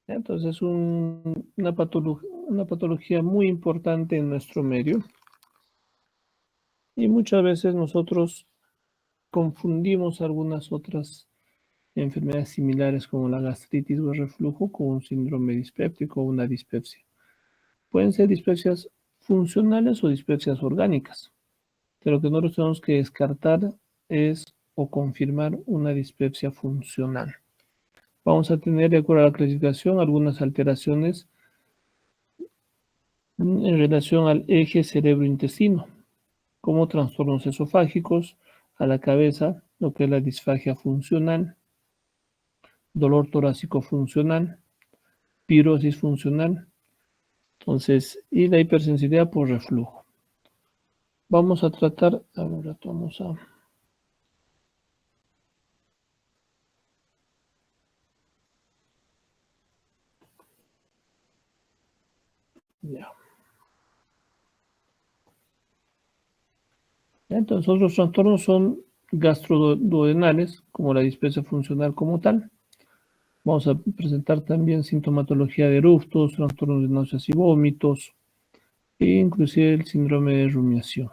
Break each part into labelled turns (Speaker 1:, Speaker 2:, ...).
Speaker 1: Entonces es una patología muy importante en nuestro medio y muchas veces nosotros confundimos algunas otras enfermedades similares como la gastritis o el reflujo con un síndrome dispéptico o una dispepsia. Pueden ser dispepsias funcionales o dispepsias orgánicas. De lo que nosotros tenemos que descartar es o confirmar una dispepsia funcional. Vamos a tener, de acuerdo a la clasificación, algunas alteraciones en relación al eje cerebro-intestino, como trastornos esofágicos, a la cabeza, lo que es la disfagia funcional, dolor torácico funcional, pirosis funcional, entonces, y la hipersensibilidad por reflujo. Vamos a tratar, ahora vamos a... Ya. Entonces, otros trastornos son gastroduodenales, como la dispepsia funcional como tal. Vamos a presentar también sintomatología de eructos, trastornos de náuseas y vómitos, e inclusive el síndrome de rumiación.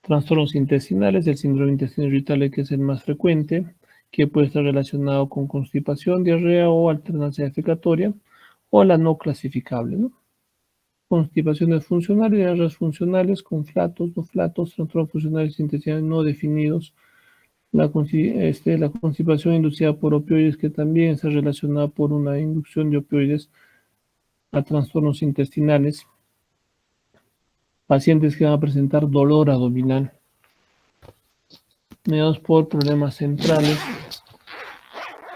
Speaker 1: Trastornos intestinales, el síndrome intestinal irritable, que es el más frecuente, que puede estar relacionado con constipación, diarrea o alternancia defecatoria, o la no clasificable, ¿no? Constipaciones funcionales, diarreas funcionales con flatos, no flatos, trastornos funcionales intestinales no definidos, la constipación inducida por opioides, que también está relacionada por una inducción de opioides a trastornos intestinales, pacientes que van a presentar dolor abdominal, mediados por problemas centrales,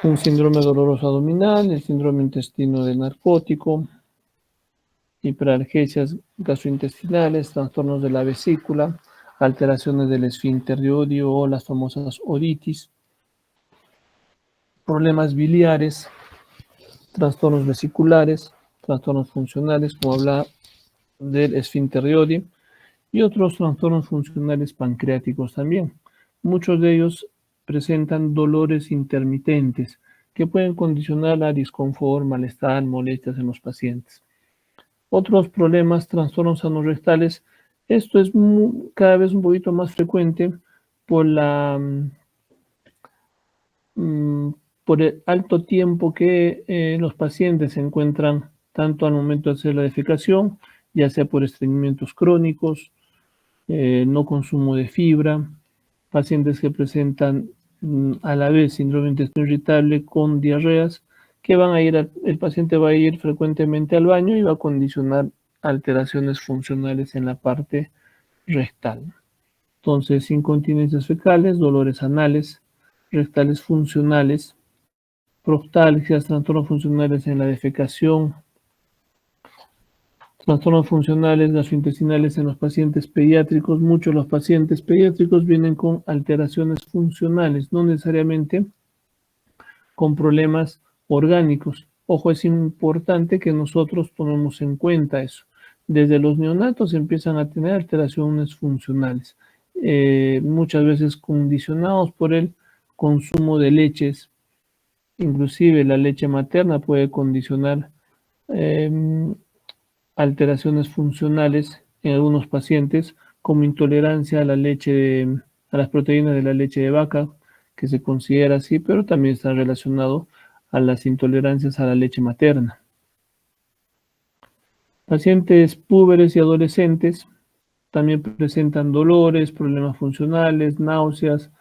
Speaker 1: un síndrome doloroso abdominal, el síndrome intestino de narcótico, hiperalgesias gastrointestinales, trastornos de la vesícula, alteraciones del esfínter de Oddi o las famosas oditis, problemas biliares, trastornos vesiculares, trastornos funcionales, como habla del esfínter de Oddi, y otros trastornos funcionales pancreáticos también. Muchos de ellos presentan dolores intermitentes que pueden condicionar a disconfort, malestar, molestias en los pacientes. Otros problemas, trastornos anorrectales, esto es cada vez un poquito más frecuente por por el alto tiempo que los pacientes se encuentran tanto al momento de hacer la defecación, ya sea por estreñimientos crónicos, no consumo de fibra, pacientes que presentan a la vez síndrome intestinal irritable con diarreas, que van a ir, el paciente va a ir frecuentemente al baño y va a condicionar alteraciones funcionales en la parte rectal. Entonces, incontinencias fecales, dolores anales, rectales funcionales, proctalgias, trastornos funcionales en la defecación, trastornos funcionales gastrointestinales en los pacientes pediátricos. Muchos de los pacientes pediátricos vienen con alteraciones funcionales, no necesariamente con problemas orgánicos. Ojo, es importante que nosotros tomemos en cuenta eso. Desde los neonatos empiezan a tener alteraciones funcionales, muchas veces condicionados por el consumo de leches. Inclusive la leche materna puede condicionar alteraciones funcionales en algunos pacientes, como intolerancia a la leche a las proteínas de la leche de vaca, que se considera así, pero también está relacionado a las intolerancias a la leche materna. Pacientes púberes y adolescentes también presentan dolores, problemas funcionales, náuseas,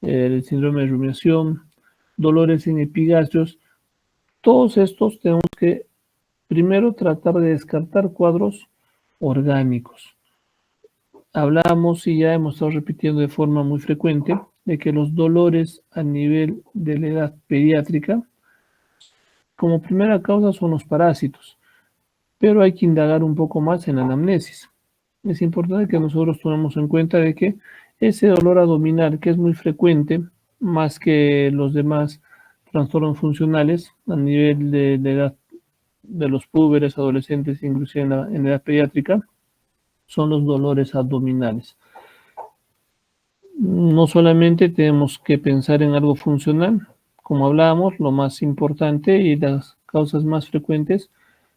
Speaker 1: el síndrome de rumiación, dolores en epigastrios. Todos estos tenemos que primero tratar de descartar cuadros orgánicos. Hablamos y ya hemos estado repitiendo de forma muy frecuente de que los dolores a nivel de la edad pediátrica, como primera causa son los parásitos, pero hay que indagar un poco más en la anamnesis. Es importante que nosotros tomemos en cuenta de que ese dolor abdominal, que es muy frecuente, más que los demás trastornos funcionales a nivel de la edad de los púberes, adolescentes, inclusive en la edad pediátrica, son los dolores abdominales. No solamente tenemos que pensar en algo funcional, como hablábamos, lo más importante y las causas más frecuentes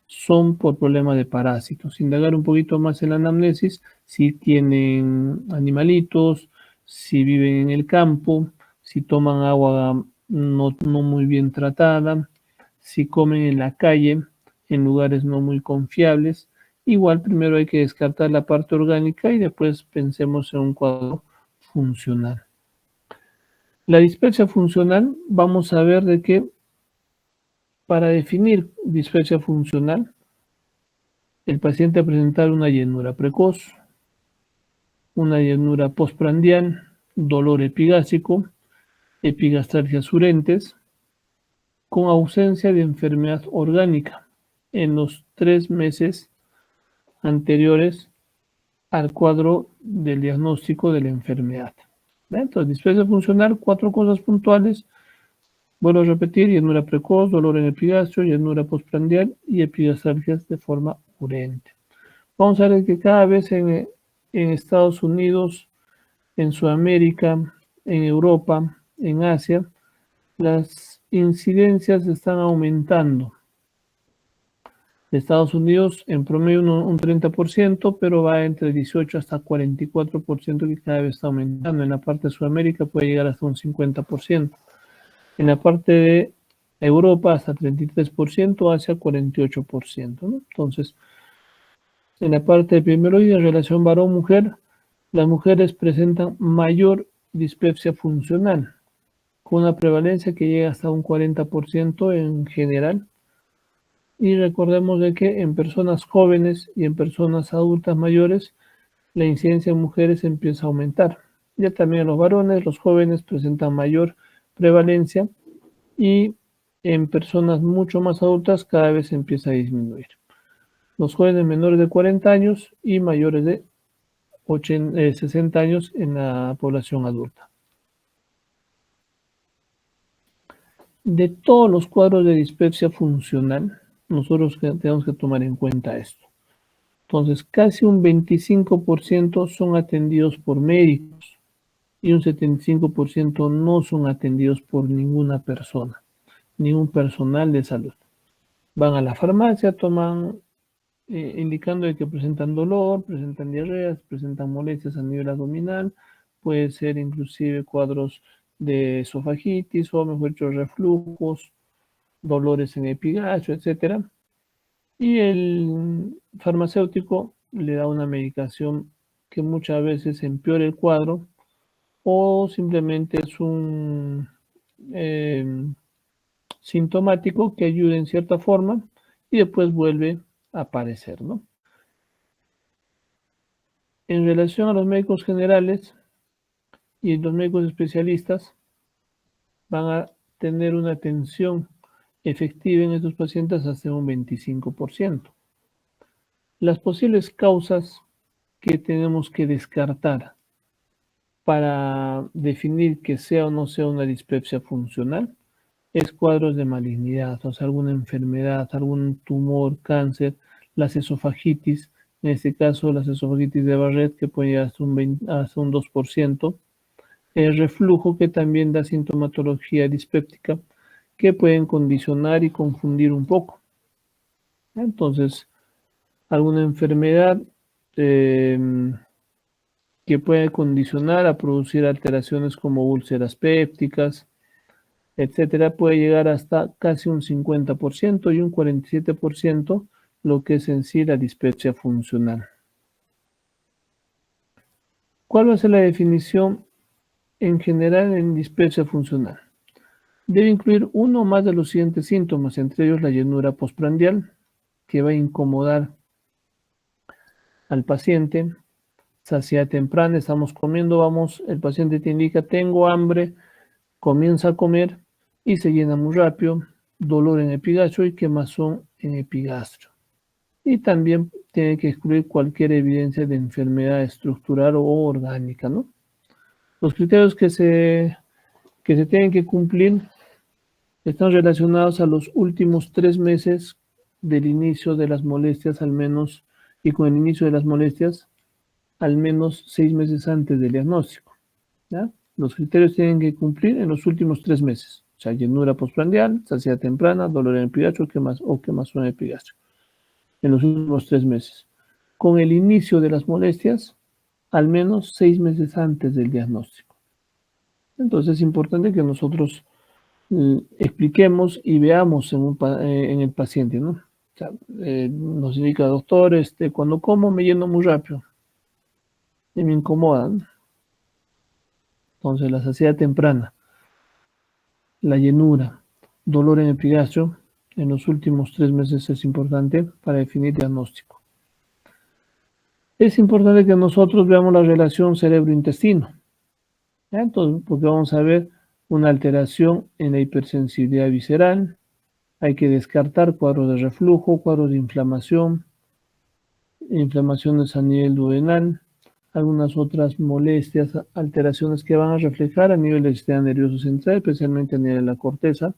Speaker 1: son por problemas de parásitos. Indagar un poquito más en la anamnesis, si tienen animalitos, si viven en el campo, si toman agua no muy bien tratada, si comen en la calle, en lugares no muy confiables. Igual primero hay que descartar la parte orgánica y después pensemos en un cuadro funcional. La dispepsia funcional, vamos a ver de que para definir dispepsia funcional, el paciente va a presentar una llenura precoz, una llenura postprandial, dolor epigástrico, epigastralgias urentes, con ausencia de enfermedad orgánica en los 3 meses anteriores al cuadro del diagnóstico de la enfermedad. Entonces, dispepsia funcional, 4 cosas puntuales. Vuelvo a repetir: llenura precoz, dolor en epigastrio, llenura postprandial y epigastralgias de forma urente. Vamos a ver que cada vez en Estados Unidos, en Sudamérica, en Europa, en Asia, las incidencias están aumentando. Estados Unidos en promedio un 30%, pero va entre 18 hasta 44%, que cada vez está aumentando. En la parte de Sudamérica puede llegar hasta un 50%. En la parte de Europa hasta 33%, Asia 48%, ¿no? Entonces, en la parte de epidemiología en relación varón-mujer, las mujeres presentan mayor dispepsia funcional, con una prevalencia que llega hasta un 40% en general. Y recordemos de que en personas jóvenes y en personas adultas mayores, la incidencia en mujeres empieza a aumentar. Ya también en los varones, los jóvenes presentan mayor prevalencia y en personas mucho más adultas cada vez empieza a disminuir. Los jóvenes menores de 40 años y mayores de 60 años en la población adulta. De todos los cuadros de dispepsia funcional, nosotros tenemos que tomar en cuenta esto. Entonces, casi un 25% son atendidos por médicos y un 75% no son atendidos por ninguna persona, ningún personal de salud. Van a la farmacia, toman indicando de que presentan dolor, presentan diarreas, presentan molestias a nivel abdominal, puede ser inclusive cuadros de esofagitis o mejor dicho reflujos, dolores en epigastrio, etc. Y el farmacéutico le da una medicación que muchas veces empeora el cuadro o simplemente es un sintomático que ayuda en cierta forma y después vuelve a aparecer, ¿no? En relación a los médicos generales y los médicos especialistas, van a tener una atención efectiva en estos pacientes hasta un 25%. Las posibles causas que tenemos que descartar para definir que sea o no sea una dispepsia funcional es cuadros de malignidad, o sea, alguna enfermedad, algún tumor, cáncer, las esofagitis, en este caso las esofagitis de Barrett, que puede llegar hasta un 2%, el reflujo, que también da sintomatología dispéptica, que pueden condicionar y confundir un poco. Entonces, alguna enfermedad que puede condicionar a producir alteraciones como úlceras pépticas, etcétera, puede llegar hasta casi un 50% y un 47% lo que es en sí la dispepsia funcional. ¿Cuál va a ser la definición en general en dispepsia funcional? Debe incluir uno o más de los siguientes síntomas, entre ellos la llenura postprandial, que va a incomodar al paciente, saciedad temprana, estamos comiendo, el paciente te indica, tengo hambre, comienza a comer y se llena muy rápido, dolor en epigastrio y quemazón en epigastrio. Y también tiene que excluir cualquier evidencia de enfermedad estructural o orgánica, ¿no? Los criterios que se tienen que cumplir están relacionados a los últimos 3 meses del inicio de las molestias, al menos, y con el inicio de las molestias, al menos 6 meses antes del diagnóstico, ¿ya? Los criterios tienen que cumplir en los últimos 3 meses. O sea, llenura postprandial, saciedad temprana, dolor en el epigastrio o quemazón en el epigastrio en los últimos 3 meses. Con el inicio de las molestias, al menos 6 meses antes del diagnóstico. Entonces es importante que nosotros expliquemos y veamos en el paciente, ¿no? O sea, nos indica, doctor, cuando como me lleno muy rápido y me incomoda, ¿no? Entonces la saciedad temprana, la llenura, dolor en el epigastrio, en los últimos 3 meses es importante para definir diagnóstico. Es importante que nosotros veamos la relación cerebro-intestino. Entonces, porque vamos a ver una alteración en la hipersensibilidad visceral, hay que descartar cuadros de reflujo, cuadros de inflamación, inflamaciones a nivel duodenal, algunas otras molestias, alteraciones que van a reflejar a nivel del sistema nervioso central, especialmente a nivel de la corteza.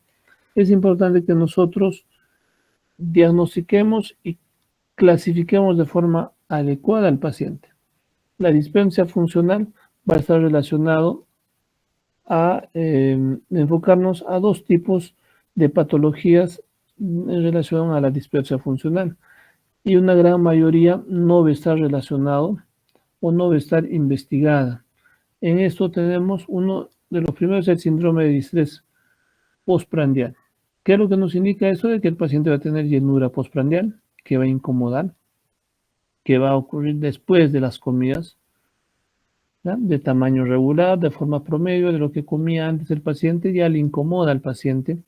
Speaker 1: Es importante que nosotros diagnostiquemos y clasifiquemos de forma adecuada al paciente. La dispepsia funcional va a estar relacionado a enfocarnos a dos tipos de patologías en relación a la dispepsia funcional. Y una gran mayoría no va a estar relacionado o no va a estar investigada. En esto tenemos uno de los primeros, el síndrome de distrés postprandial. ¿Qué es lo que nos indica eso? De que el paciente va a tener llenura postprandial, que va a incomodar, que va a ocurrir después de las comidas, ¿ya? De tamaño regular, de forma promedio de lo que comía antes el paciente, ya le incomoda al paciente.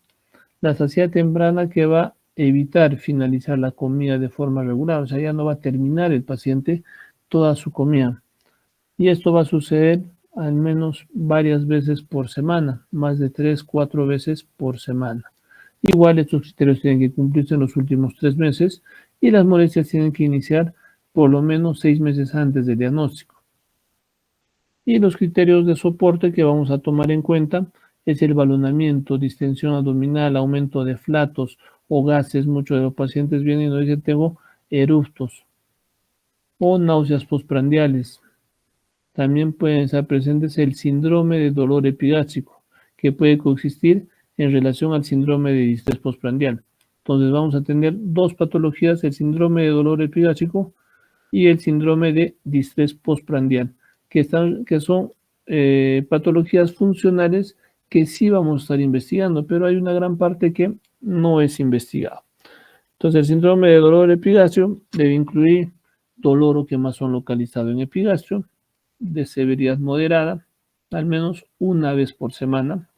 Speaker 1: La saciedad temprana que va a evitar finalizar la comida de forma regular, o sea, ya no va a terminar el paciente toda su comida. Y esto va a suceder al menos varias veces por semana, más de 3, 4 veces por semana. Igual estos criterios tienen que cumplirse en los últimos 3 meses y las molestias tienen que iniciar por lo menos 6 meses antes del diagnóstico. Y los criterios de soporte que vamos a tomar en cuenta es el balonamiento, distensión abdominal, aumento de flatos o gases. Muchos de los pacientes vienen y nos dicen tengo eruptos o náuseas postprandiales. También pueden estar presentes el síndrome de dolor epigástrico, que puede coexistir en relación al síndrome de distrés postprandial. Entonces vamos a tener dos patologías, el síndrome de dolor epigástrico y el síndrome de distrés postprandial, que son patologías funcionales que sí vamos a estar investigando, pero hay una gran parte que no es investigada. Entonces el síndrome de dolor epigastrio debe incluir dolor o quemazón localizado en epigastrio, de severidad moderada, al menos una vez por semana.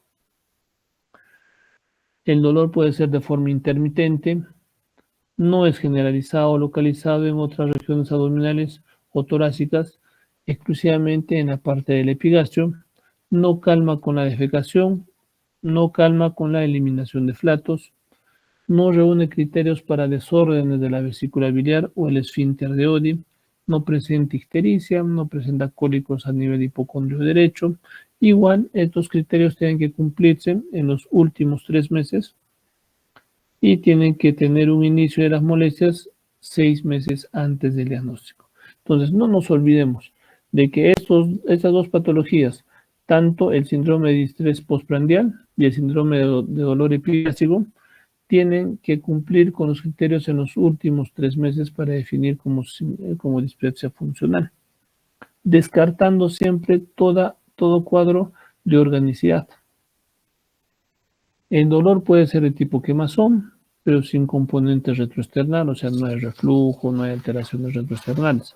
Speaker 1: El dolor puede ser de forma intermitente, no es generalizado o localizado en otras regiones abdominales o torácicas, exclusivamente en la parte del epigastrio, no calma con la defecación, no calma con la eliminación de flatos, no reúne criterios para desórdenes de la vesícula biliar o el esfínter de Oddi, no presenta ictericia, no presenta cólicos a nivel hipocondrio derecho. Igual, estos criterios tienen que cumplirse en los últimos 3 meses y tienen que tener un inicio de las molestias 6 meses antes del diagnóstico. Entonces, no nos olvidemos de que estas dos patologías, tanto el síndrome de distrés postprandial y el síndrome de dolor epigástrico, tienen que cumplir con los criterios en los últimos 3 meses para definir como dispepsia funcional, descartando siempre todo cuadro de organicidad. El dolor puede ser de tipo quemazón, pero sin componente retroesternal, o sea, no hay reflujo, no hay alteraciones retroesternales.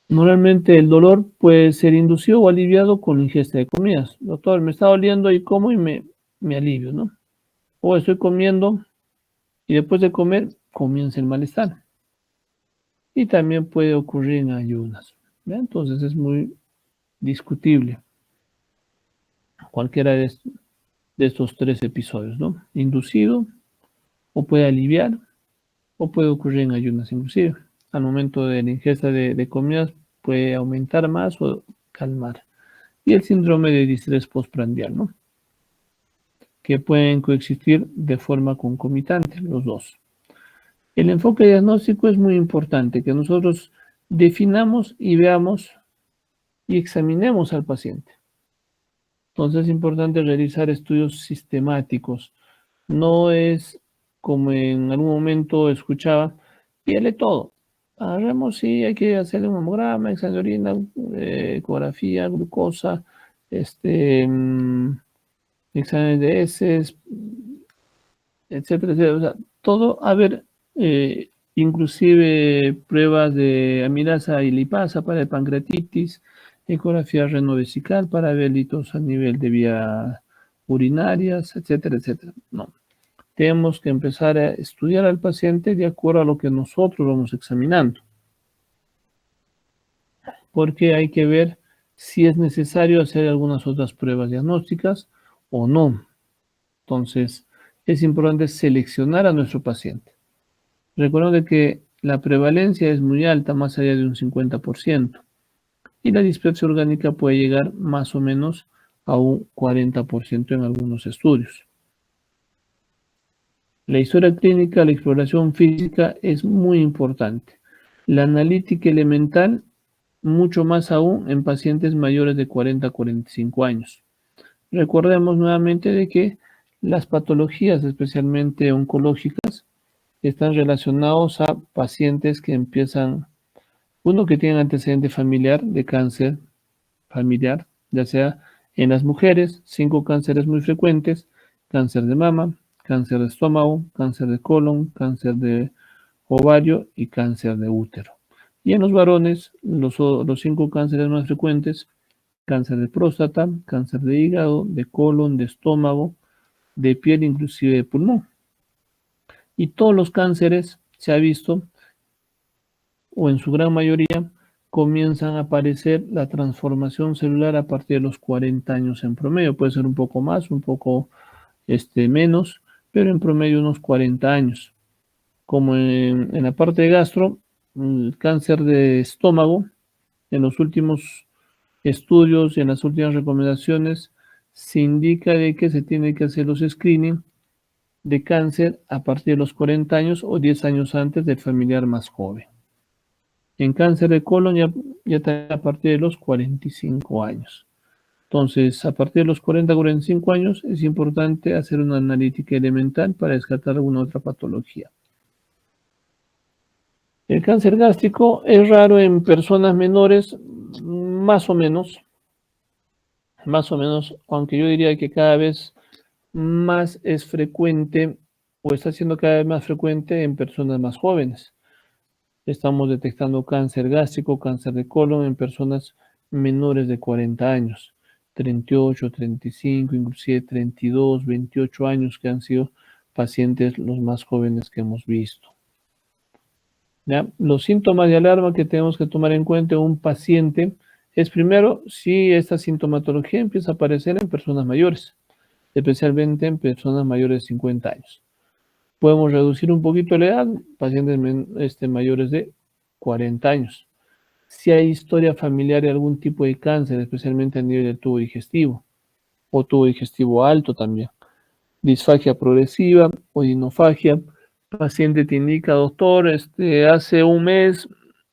Speaker 1: Normalmente el dolor puede ser inducido o aliviado con la ingesta de comidas. Doctor, me está doliendo y como y me alivio, ¿no? O estoy comiendo y después de comer comienza el malestar. Y también puede ocurrir en ayunas, ¿ya? Entonces es muy discutible cualquiera de estos 3 episodios, ¿no? Inducido, o puede aliviar, o puede ocurrir en ayunas inclusive. Al momento de la ingesta de comidas puede aumentar más o calmar. Y el síndrome de distrés postprandial, ¿no? Que pueden coexistir de forma concomitante, los dos. El enfoque diagnóstico es muy importante, que nosotros definamos y veamos y examinemos al paciente. Entonces es importante realizar estudios sistemáticos. No es como en algún momento escuchaba, pídele todo. Agarremos, sí, hay que hacerle un hemograma, examen de orina, ecografía, glucosa, exámenes de heces, etcétera, etcétera. O sea, todo, a ver, inclusive pruebas de amilasa y lipasa para el pancreatitis, ecografía renovesical para ver litos a nivel de vía urinarias, etcétera, etcétera. No, tenemos que empezar a estudiar al paciente de acuerdo a lo que nosotros vamos examinando, porque hay que ver si es necesario hacer algunas otras pruebas diagnósticas o no. Entonces, es importante seleccionar a nuestro paciente. Recuerden que la prevalencia es muy alta, más allá de un 50%, y la dispersión orgánica puede llegar más o menos a un 40% en algunos estudios. La historia clínica, la exploración física es muy importante. La analítica elemental, mucho más aún en pacientes mayores de 40 a 45 años. Recordemos nuevamente de que las patologías, especialmente oncológicas, están relacionados a pacientes que empiezan, uno que tiene antecedente familiar de cáncer familiar, ya sea en las mujeres, 5 cánceres muy frecuentes: cáncer de mama, cáncer de estómago, cáncer de colon, cáncer de ovario y cáncer de útero. Y en los varones, los 5 cánceres más frecuentes: cáncer de próstata, cáncer de hígado, de colon, de estómago, de piel, inclusive de pulmón. Y todos los cánceres se ha visto, o en su gran mayoría, comienzan a aparecer la transformación celular a partir de los 40 años en promedio. Puede ser un poco más, un poco menos, pero en promedio unos 40 años. Como en la parte de gastro, el cáncer de estómago, en los últimos estudios y en las últimas recomendaciones, se indica de que se tiene que hacer los screening de cáncer a partir de los 40 años o 10 años antes del familiar más joven. En cáncer de colon ya está a partir de los 45 años. Entonces, a partir de los 40-45 años es importante hacer una analítica elemental para descartar alguna otra patología. El cáncer gástrico es raro en personas menores, más o menos, aunque yo diría que cada vez más es frecuente o está siendo cada vez más frecuente en personas más jóvenes. Estamos detectando cáncer gástrico, cáncer de colon en personas menores de 40 años, 38, 35, inclusive 32, 28 años, que han sido pacientes los más jóvenes que hemos visto. ¿Ya? Los síntomas de alarma que tenemos que tomar en cuenta en un paciente es, primero, si esta sintomatología empieza a aparecer en personas mayores, especialmente en personas mayores de 50 años. Podemos reducir un poquito la edad, pacientes mayores de 40 años. Si hay historia familiar de algún tipo de cáncer, especialmente a nivel del tubo digestivo, o tubo digestivo alto también. Disfagia progresiva o dinofagia. Paciente te indica: doctor, hace un mes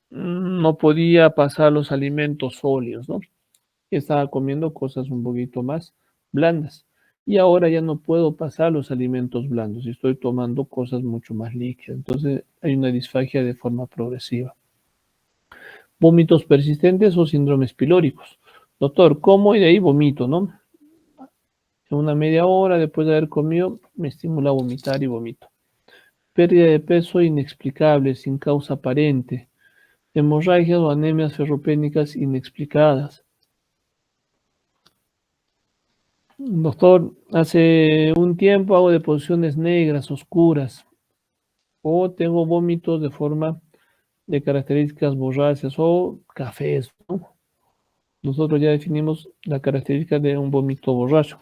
Speaker 1: no podía pasar los alimentos sólidos, ¿no? Estaba comiendo cosas un poquito más blandas. Y ahora ya no puedo pasar los alimentos blandos y estoy tomando cosas mucho más líquidas. Entonces hay una disfagia de forma progresiva. Vómitos persistentes o síndromes pilóricos. Doctor, como y de ahí vomito, ¿no? En una media hora después de haber comido me estimula a vomitar y vomito. Pérdida de peso inexplicable, sin causa aparente. Hemorragias o anemias ferropénicas inexplicadas. Doctor, hace un tiempo hago deposiciones negras, oscuras, o tengo vómitos de forma de características borráceas o cafés, ¿no? Nosotros ya definimos la característica de un vómito borracho.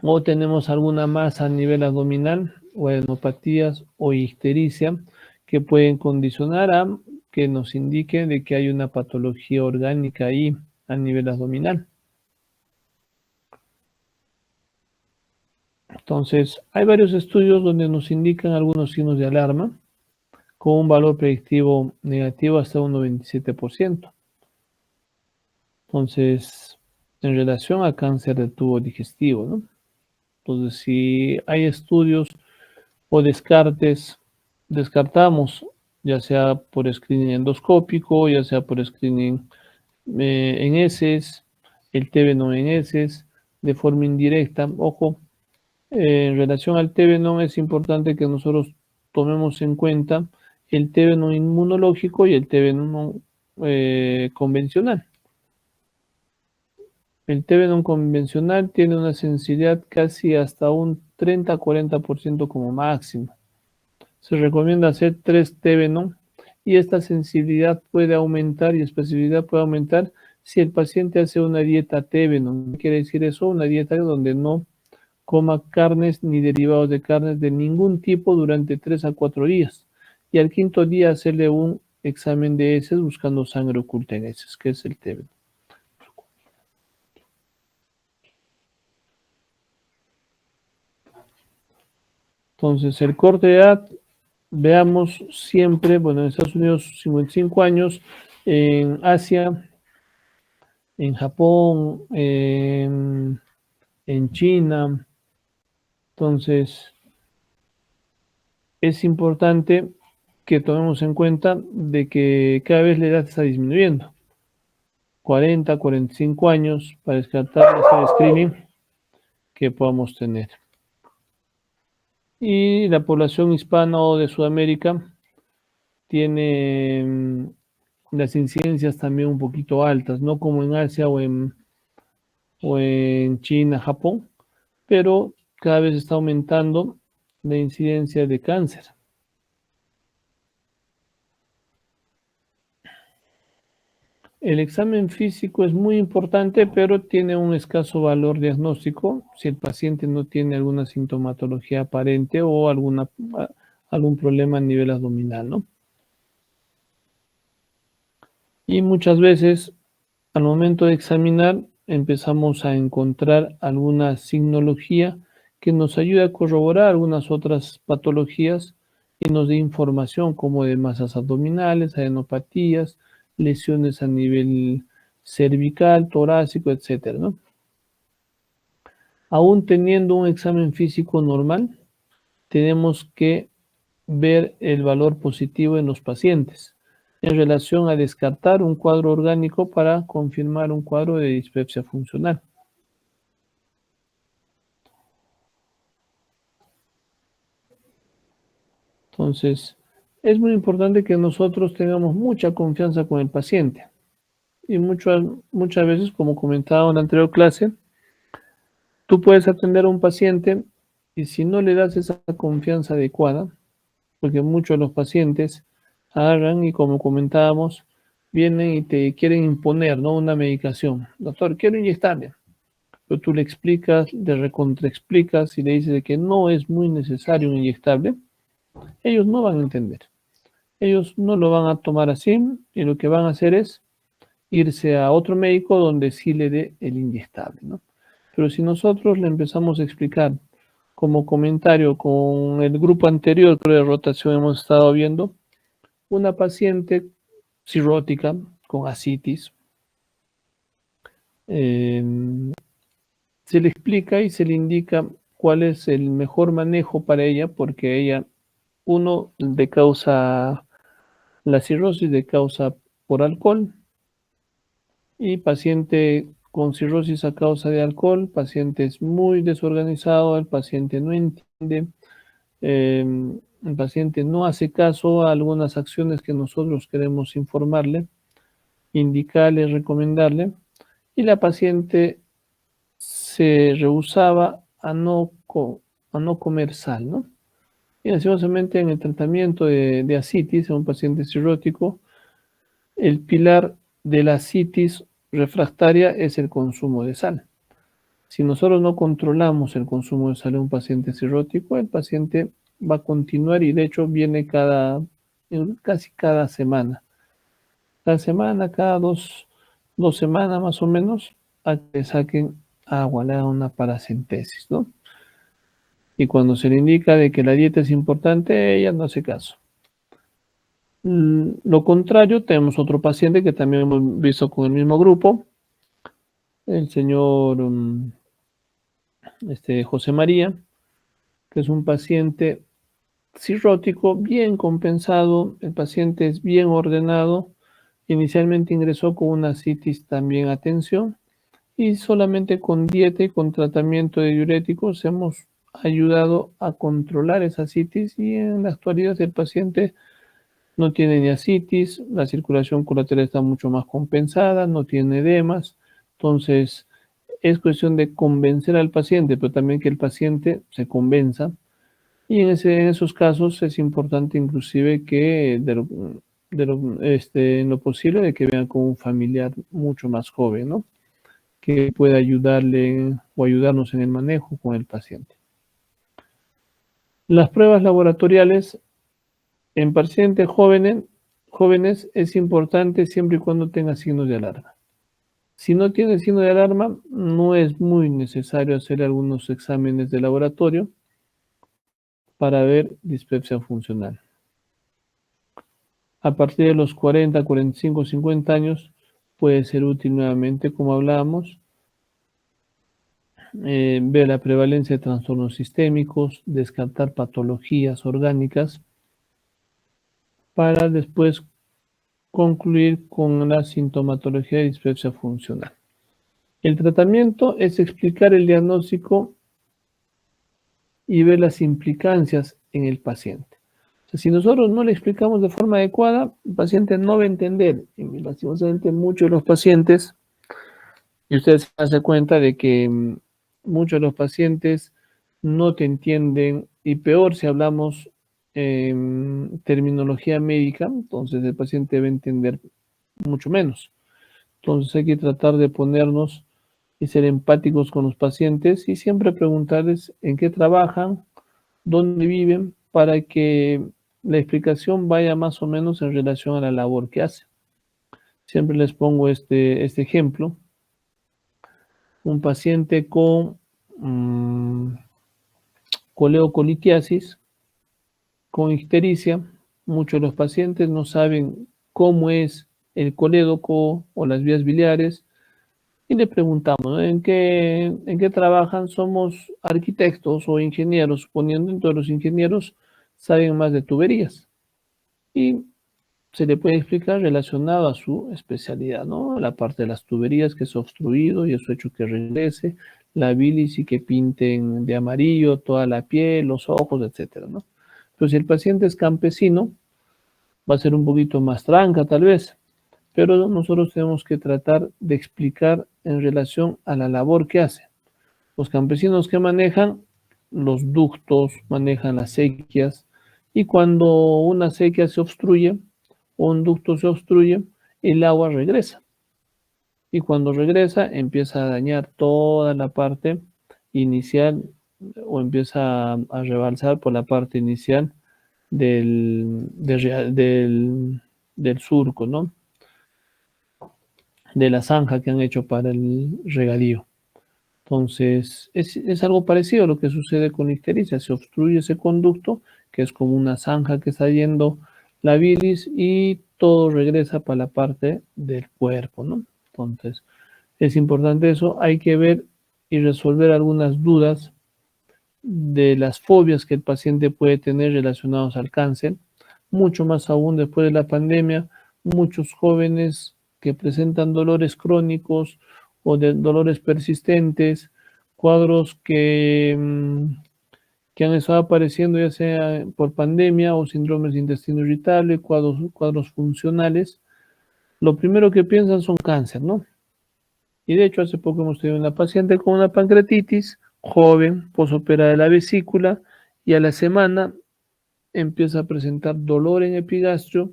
Speaker 1: O tenemos alguna masa a nivel abdominal, o adenopatías o ictericia, que pueden condicionar a que nos indique de que hay una patología orgánica ahí a nivel abdominal. Entonces, hay varios estudios donde nos indican algunos signos de alarma con un valor predictivo negativo hasta un 97%. Entonces, en relación a cáncer de tubo digestivo, ¿no? Entonces, si hay estudios o descartamos, ya sea por screening endoscópico, ya sea por screening en heces, el TB en heces, de forma indirecta. Ojo, en relación al TB es importante que nosotros tomemos en cuenta el TB inmunológico y el TB convencional. El TB convencional tiene una sensibilidad casi hasta un 30-40% como máximo. Se recomienda hacer 3 TB y esta sensibilidad puede aumentar y especificidad puede aumentar si el paciente hace una dieta TB. ¿Qué quiere decir eso? Una dieta donde no coma carnes ni derivados de carnes de ningún tipo durante 3 a 4 días. Y al quinto día hacerle un examen de heces buscando sangre oculta en heces, que es el TB. Entonces, el corte de edad, veamos siempre, bueno, en Estados Unidos 55 años, en Asia, en Japón, en China. Entonces, es importante que tomemos en cuenta de que cada vez la edad está disminuyendo. 40, 45 años para descartar ese screening que podamos tener. Y la población hispana o de Sudamérica tiene las incidencias también un poquito altas, no como en Asia o en China, Japón, pero cada vez está aumentando la incidencia de cáncer. El examen físico es muy importante, pero tiene un escaso valor diagnóstico si el paciente no tiene alguna sintomatología aparente o algún problema a nivel abdominal, ¿no? Y muchas veces, al momento de examinar, empezamos a encontrar alguna signología que nos ayude a corroborar algunas otras patologías y nos dé información como de masas abdominales, adenopatías, lesiones a nivel cervical, torácico, etcétera, ¿no? Aún teniendo un examen físico normal, tenemos que ver el valor positivo en los pacientes en relación a descartar un cuadro orgánico para confirmar un cuadro de dispepsia funcional. Entonces, es muy importante que nosotros tengamos mucha confianza con el paciente. Y muchas veces, como comentaba en la anterior clase, tú puedes atender a un paciente y si no le das esa confianza adecuada, porque muchos de los pacientes agarran y como comentábamos, vienen y te quieren imponer, ¿no? Una medicación. Doctor, quiero inyectarle. Pero tú le explicas, le recontraexplicas y le dices de que no es muy necesario un inyectable, ellos no van a entender. Ellos no lo van a tomar así y lo que van a hacer es irse a otro médico donde sí le dé el inyectable, ¿no? Pero si nosotros le empezamos a explicar como comentario con el grupo anterior, creo de rotación hemos estado viendo, una paciente cirrótica con ascitis, eh, se le explica y se le indica cuál es el mejor manejo para ella, porque ella, uno, de causa, la cirrosis de causa por alcohol, y paciente con cirrosis a causa de alcohol, paciente es muy desorganizado, el paciente no entiende, eh, el paciente no hace caso a algunas acciones que nosotros queremos informarle, indicarle, recomendarle, y la paciente se rehusaba a no comer sal, ¿no? Y lastimosamente en el tratamiento de ascitis en un paciente cirrótico, el pilar de la ascitis refractaria es el consumo de sal. Si nosotros no controlamos el consumo de sal en un paciente cirrótico, el paciente va a continuar y de hecho viene casi cada semana. Cada semana, cada dos semanas más o menos, a que saquen agua, le hagan una paracentesis, ¿no? Y cuando se le indica de que la dieta es importante, ella no hace caso. Lo contrario, tenemos otro paciente que también hemos visto con el mismo grupo, el señor José María, que es un paciente cirrótico bien compensado, el paciente es bien ordenado, inicialmente ingresó con una citis también a tensión y solamente con dieta y con tratamiento de diuréticos hemos ayudado a controlar esa citis y en la actualidad el paciente no tiene ni ascitis, la circulación colateral está mucho más compensada, no tiene edemas, entonces es cuestión de convencer al paciente, pero también que el paciente se convenza y en esos casos es importante inclusive que en lo posible de que vean con un familiar mucho más joven, ¿no? Que pueda ayudarle o ayudarnos en el manejo con el paciente. Las pruebas laboratoriales en pacientes jóvenes es importante siempre y cuando tenga signos de alarma. Si no tiene signo de alarma, no es muy necesario hacer algunos exámenes de laboratorio para ver dispepsia funcional. A partir de los 40, 45, 50 años puede ser útil nuevamente, como hablábamos, ver la prevalencia de trastornos sistémicos, descartar patologías orgánicas para después concluir con la sintomatología de dispepsia funcional. El tratamiento es explicar el diagnóstico y ver las implicancias en el paciente. O sea, si nosotros no le explicamos de forma adecuada, el paciente no va a entender. Y lastimosamente muchos de los pacientes, y ustedes se dan cuenta de que muchos de los pacientes no te entienden, y peor si hablamos terminología médica, entonces el paciente debe entender mucho menos. Entonces hay que tratar de ponernos y ser empáticos con los pacientes y siempre preguntarles en qué trabajan, dónde viven, para que la explicación vaya más o menos en relación a la labor que hacen. Siempre les pongo este ejemplo. Un paciente con coleocolitiasis, con ictericia, muchos de los pacientes no saben cómo es el colédoco o las vías biliares, y le preguntamos, ¿no? ¿En qué trabajan? Somos arquitectos o ingenieros, suponiendo entonces los ingenieros saben más de tuberías. Y se le puede explicar relacionado a su especialidad, ¿no? La parte de las tuberías que es obstruido y eso ha hecho que regrese, la bilis y que pinten de amarillo toda la piel, los ojos, etcétera, ¿no? Pero si el paciente es campesino, va a ser un poquito más tranca tal vez, pero nosotros tenemos que tratar de explicar en relación a la labor que hace. Los campesinos que manejan los ductos, manejan las sequías, y cuando una sequía se obstruye o un ducto se obstruye, el agua regresa. Y cuando regresa, empieza a dañar toda la parte inicial o empieza a rebalsar por la parte inicial del surco, ¿no? De la zanja que han hecho para el regadío. Entonces, es algo parecido a lo que sucede con la ictericia. Se obstruye ese conducto, que es como una zanja que está yendo la bilis y todo regresa para la parte del cuerpo, ¿no? Entonces, es importante eso. Hay que ver y resolver algunas dudas de las fobias que el paciente puede tener relacionados al cáncer. Mucho más aún después de la pandemia, muchos jóvenes que presentan dolores crónicos o de dolores persistentes, cuadros que han estado apareciendo ya sea por pandemia o síndromes de intestino irritable, cuadros funcionales, lo primero que piensan son cáncer, ¿no? Y de hecho hace poco hemos tenido una paciente con una pancreatitis, joven, posoperada de la vesícula, y a la semana empieza a presentar dolor en epigastrio,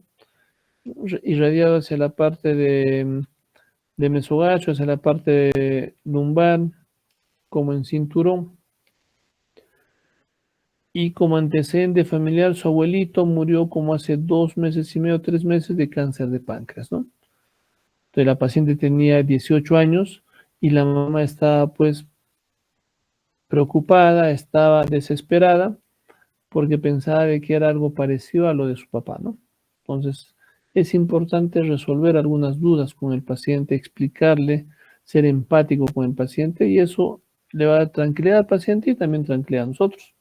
Speaker 1: irradiado hacia la parte de mesogacho, hacia la parte lumbar, como en cinturón. Y como antecedente familiar, su abuelito murió como hace 2 meses y medio, 3 meses de cáncer de páncreas, ¿no? Entonces la paciente tenía 18 años y la mamá estaba pues preocupada, estaba desesperada porque pensaba de que era algo parecido a lo de su papá, ¿no? Entonces es importante resolver algunas dudas con el paciente, explicarle ser empático con el paciente y eso le va a dar tranquilidad al paciente y también tranquilidad a nosotros.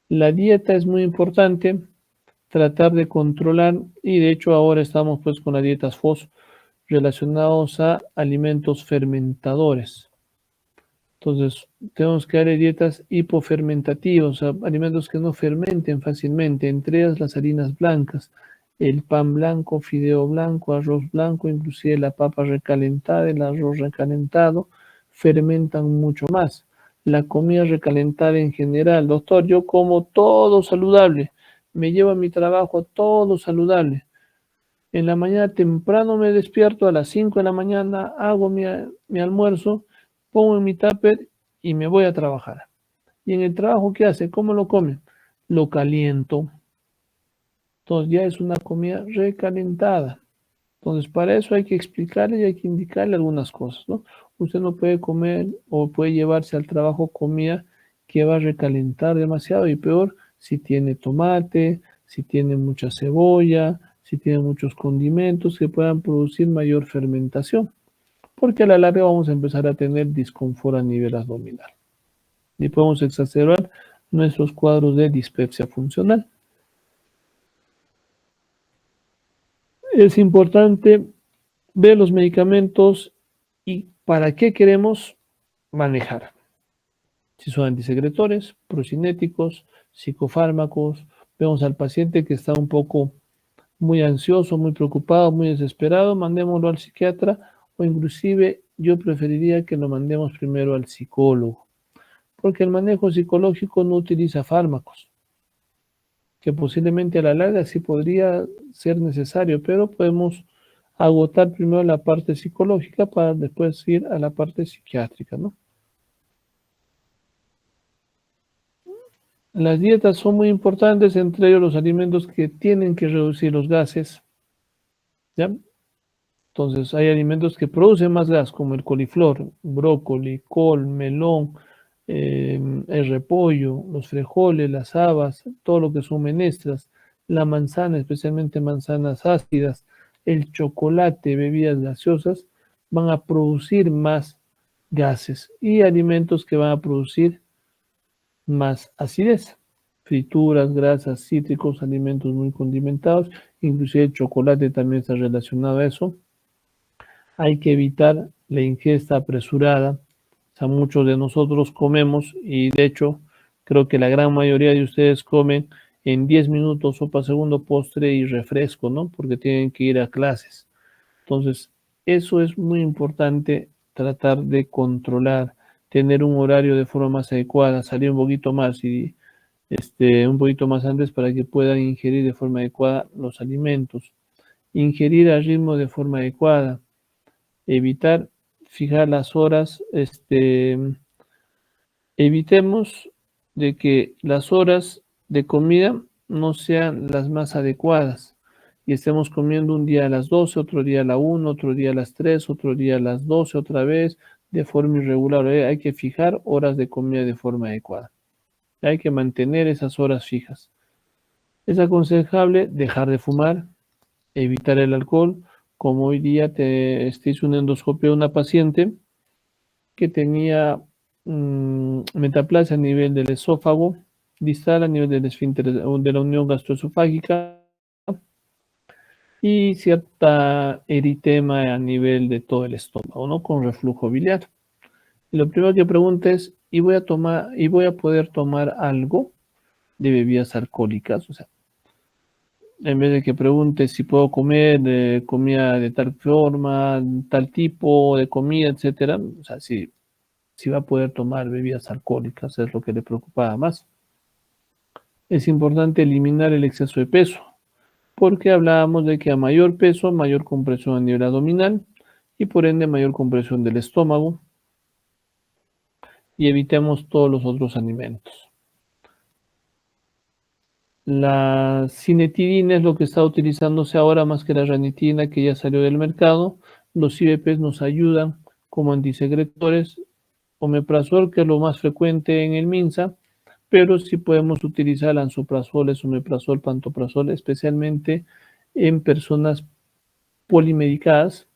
Speaker 1: La dieta es muy importante, tratar de controlar y de hecho ahora estamos pues con las dietas FOS relacionados a alimentos fermentadores. Entonces, tenemos que darle dietas hipofermentativas, o sea, alimentos que no fermenten fácilmente, entre ellas las harinas blancas, el pan blanco, fideo blanco, arroz blanco, inclusive la papa recalentada, el arroz recalentado, fermentan mucho más. La comida recalentada en general, doctor, yo como todo saludable, me llevo a mi trabajo todo saludable. En la mañana temprano me despierto a las 5 de la mañana, hago mi almuerzo, pongo en mi tupper y me voy a trabajar. ¿Y en el trabajo qué hace? ¿Cómo lo come? Lo caliento. Entonces ya es una comida recalentada. Entonces para eso hay que explicarle y hay que indicarle algunas cosas, ¿no? Usted no puede comer o puede llevarse al trabajo comida que va a recalentar demasiado y peor si tiene tomate, si tiene mucha cebolla, si tiene muchos condimentos que puedan producir mayor fermentación, porque a la larga vamos a empezar a tener disconfort a nivel abdominal y podemos exacerbar nuestros cuadros de dispepsia funcional. Es importante ver los medicamentos y para qué queremos manejar. Si son antisecretores, procinéticos, psicofármacos, vemos al paciente que está un poco muy ansioso, muy preocupado, muy desesperado, mandémoslo al psiquiatra o inclusive yo preferiría que lo mandemos primero al psicólogo, porque el manejo psicológico no utiliza fármacos, que posiblemente a la larga sí podría ser necesario, pero podemos agotar primero la parte psicológica para después ir a la parte psiquiátrica, ¿no? Las dietas son muy importantes, entre ellos los alimentos que tienen que reducir los gases, ¿ya? Entonces, hay alimentos que producen más gas, como el coliflor, brócoli, col, melón, el repollo, los frijoles, las habas, todo lo que son menestras, la manzana, especialmente manzanas ácidas, el chocolate, bebidas gaseosas, van a producir más gases y alimentos que van a producir más acidez. Frituras, grasas, cítricos, alimentos muy condimentados, inclusive el chocolate también está relacionado a eso. Hay que evitar la ingesta apresurada. O sea, muchos de nosotros comemos y de hecho creo que la gran mayoría de ustedes comen en 10 minutos sopa segundo postre y refresco, ¿no? Porque tienen que ir a clases. Entonces, eso es muy importante tratar de controlar, tener un horario de forma más adecuada, salir un poquito más y un poquito más antes para que puedan ingerir de forma adecuada los alimentos. Ingerir al ritmo de forma adecuada, evitar fijar las horas, evitemos de que las horas de comida no sean las más adecuadas y estemos comiendo un día a las 12, otro día a la 1, otro día a las 3, otro día a las 12 otra vez, de forma irregular. Hay que fijar horas de comida de forma adecuada. Hay que mantener esas horas fijas. Es aconsejable dejar de fumar, evitar el alcohol, como hoy día te hice una endoscopia de una paciente que tenía metaplasia a nivel del esófago distal, a nivel del esfínter de la unión gastroesofágica y cierta eritema a nivel de todo el estómago, ¿no? Con reflujo biliar. Y lo primero que pregunto es, ¿y voy a poder tomar algo de bebidas alcohólicas? O sea, en vez de que pregunte si puedo comer comida de tal forma, tal tipo de comida, etcétera, o sea, si va a poder tomar bebidas alcohólicas, es lo que le preocupaba más. Es importante eliminar el exceso de peso, porque hablábamos de que a mayor peso, mayor compresión a nivel abdominal y por ende mayor compresión del estómago y evitemos todos los otros alimentos. La cinetidina es lo que está utilizándose ahora más que la ranitina que ya salió del mercado. Los IVPs nos ayudan como antisecretores. Omeprazol, que es lo más frecuente en el MINSA, pero sí podemos utilizar lansoprazol, esomeprazol, pantoprazol, especialmente en personas polimedicadas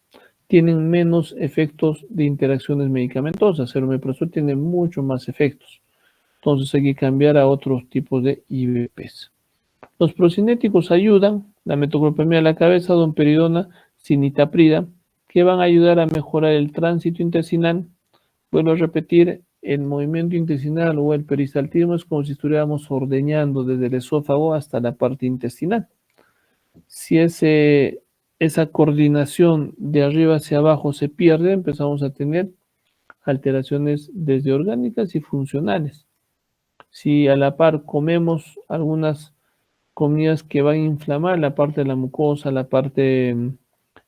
Speaker 1: tienen menos efectos de interacciones medicamentosas. El omeprazol tiene mucho más efectos. Entonces hay que cambiar a otros tipos de IVPs. Los procinéticos ayudan, la metoclopramida de la cabeza, domperidona, cinitaprida, que van a ayudar a mejorar el tránsito intestinal. Vuelvo a repetir, el movimiento intestinal o el peristaltismo es como si estuviéramos ordeñando desde el esófago hasta la parte intestinal. Si esa coordinación de arriba hacia abajo se pierde, empezamos a tener alteraciones desde orgánicas y funcionales. Si a la par comemos algunas comidas que van a inflamar la parte de la mucosa, la parte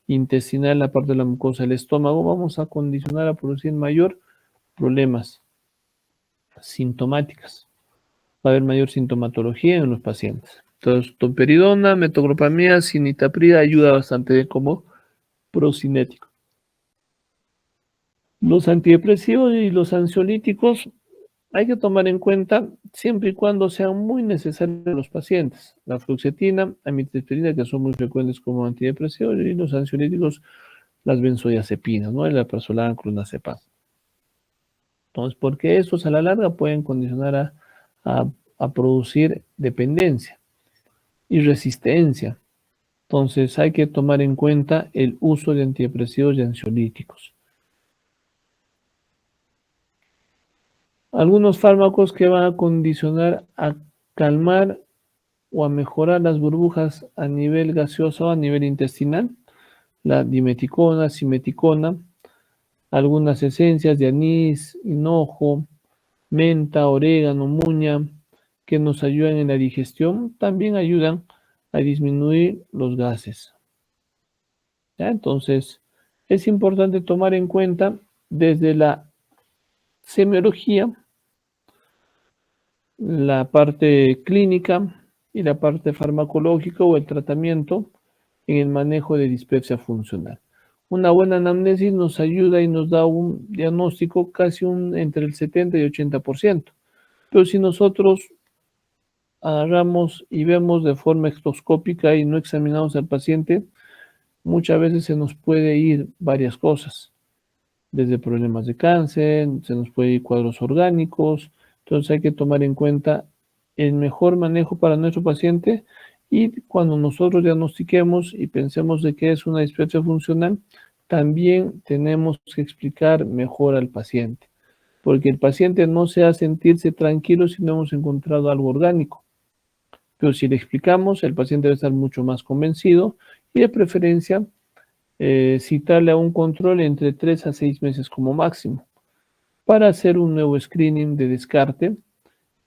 Speaker 1: intestinal, la parte de la mucosa del estómago, vamos a condicionar a producir mayor problemas sintomáticas. Va a haber mayor sintomatología en los pacientes. Entonces, domperidona, metoclopramida, cinitaprida ayuda bastante como procinético. Los antidepresivos y los ansiolíticos hay que tomar en cuenta siempre y cuando sean muy necesarios en los pacientes. La fluoxetina, amitriptilina, que son muy frecuentes como antidepresivos, y los ansiolíticos, las benzodiazepinas, ¿no? El alprazolam, clonazepam. Entonces, porque estos a la larga pueden condicionar a producir dependencia y resistencia. Entonces, hay que tomar en cuenta el uso de antidepresivos y ansiolíticos. Algunos fármacos que van a condicionar a calmar o a mejorar las burbujas a nivel gaseoso o a nivel intestinal, la dimeticona, simeticona, algunas esencias de anís, hinojo, menta, orégano, muña, que nos ayudan en la digestión, también ayudan a disminuir los gases. ¿Ya? Entonces, es importante tomar en cuenta desde la semiología, la parte clínica y la parte farmacológica o el tratamiento en el manejo de dispepsia funcional. Una buena anamnesis nos ayuda y nos da un diagnóstico casi entre el 70 y 80%. Pero si nosotros agarramos y vemos de forma ectoscópica y no examinamos al paciente, muchas veces se nos puede ir varias cosas, desde problemas de cáncer, se nos puede ir cuadros orgánicos. Entonces hay que tomar en cuenta el mejor manejo para nuestro paciente, y cuando nosotros diagnostiquemos y pensemos de que es una dispepsia funcional, también tenemos que explicar mejor al paciente, porque el paciente no se va a sentirse tranquilo si no hemos encontrado algo orgánico. Pero si le explicamos, el paciente debe estar mucho más convencido y de preferencia citarle a un control entre 3 a 6 meses como máximo para hacer un nuevo screening de descarte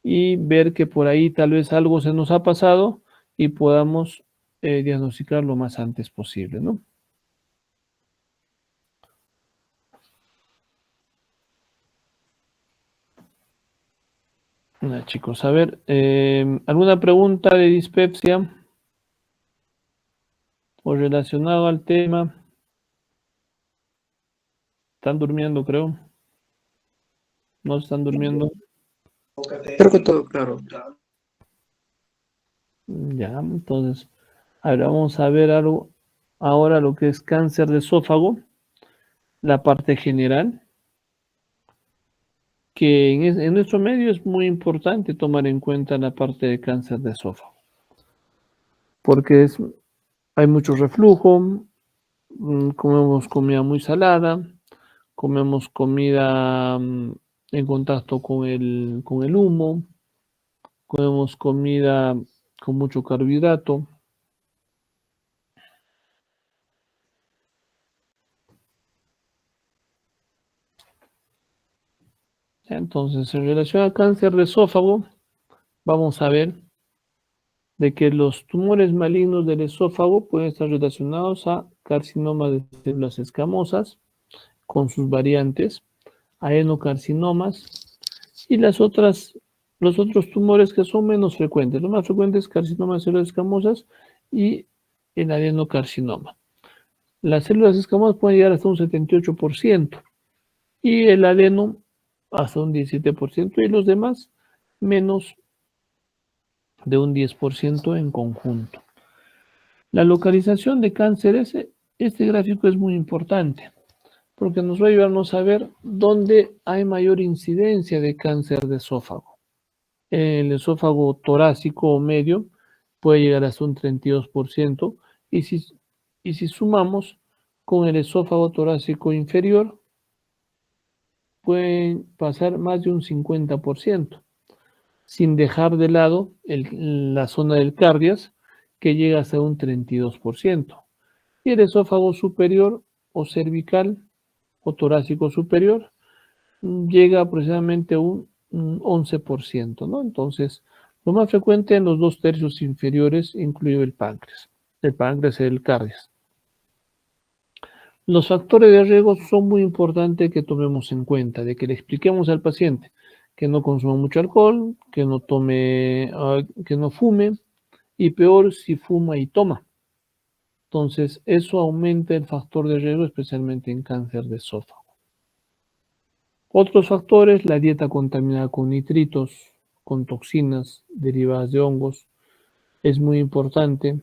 Speaker 1: y ver que por ahí tal vez algo se nos ha pasado y podamos diagnosticar lo más antes posible, ¿no? Chicos, a ver, ¿alguna pregunta de dispepsia o relacionado al tema? ¿Están durmiendo, creo? ¿No están durmiendo?
Speaker 2: Creo que todo claro.
Speaker 1: Ya, entonces, ahora vamos a ver algo, ahora lo que es cáncer de esófago, la parte general, que en nuestro medio es muy importante tomar en cuenta la parte de cáncer de esófago, porque hay mucho reflujo, comemos comida muy salada, comemos comida en contacto con el humo, comemos comida con mucho carbohidrato. Entonces, en relación al cáncer de esófago, vamos a ver de que los tumores malignos del esófago pueden estar relacionados a carcinomas de células escamosas con sus variantes, adenocarcinomas y los otros tumores que son menos frecuentes. Los más frecuentes, carcinomas de células escamosas y el adenocarcinoma. Las células escamosas pueden llegar hasta un 78% y el adeno hasta un 17% y los demás menos de un 10% en conjunto. La localización de cánceres Este gráfico es muy importante porque nos va a ayudarnos a ver dónde hay mayor incidencia de cáncer de esófago. El esófago torácico o medio puede llegar hasta un 32%, y si sumamos con el esófago torácico inferior, pueden pasar más de un 50%, sin dejar de lado la zona del cardias, que llega hasta un 32%. Y el esófago superior o cervical o torácico superior llega aproximadamente a un 11%, ¿no? Entonces, lo más frecuente en los 2/3 inferiores, incluye el páncreas y el cardias. Los factores de riesgo son muy importantes que tomemos en cuenta, de que le expliquemos al paciente que no consuma mucho alcohol, que no tome, que no fume, y peor si fuma y toma. Entonces, eso aumenta el factor de riesgo, especialmente en cáncer de esófago. Otros factores, la dieta contaminada con nitritos, con toxinas derivadas de hongos. Es muy importante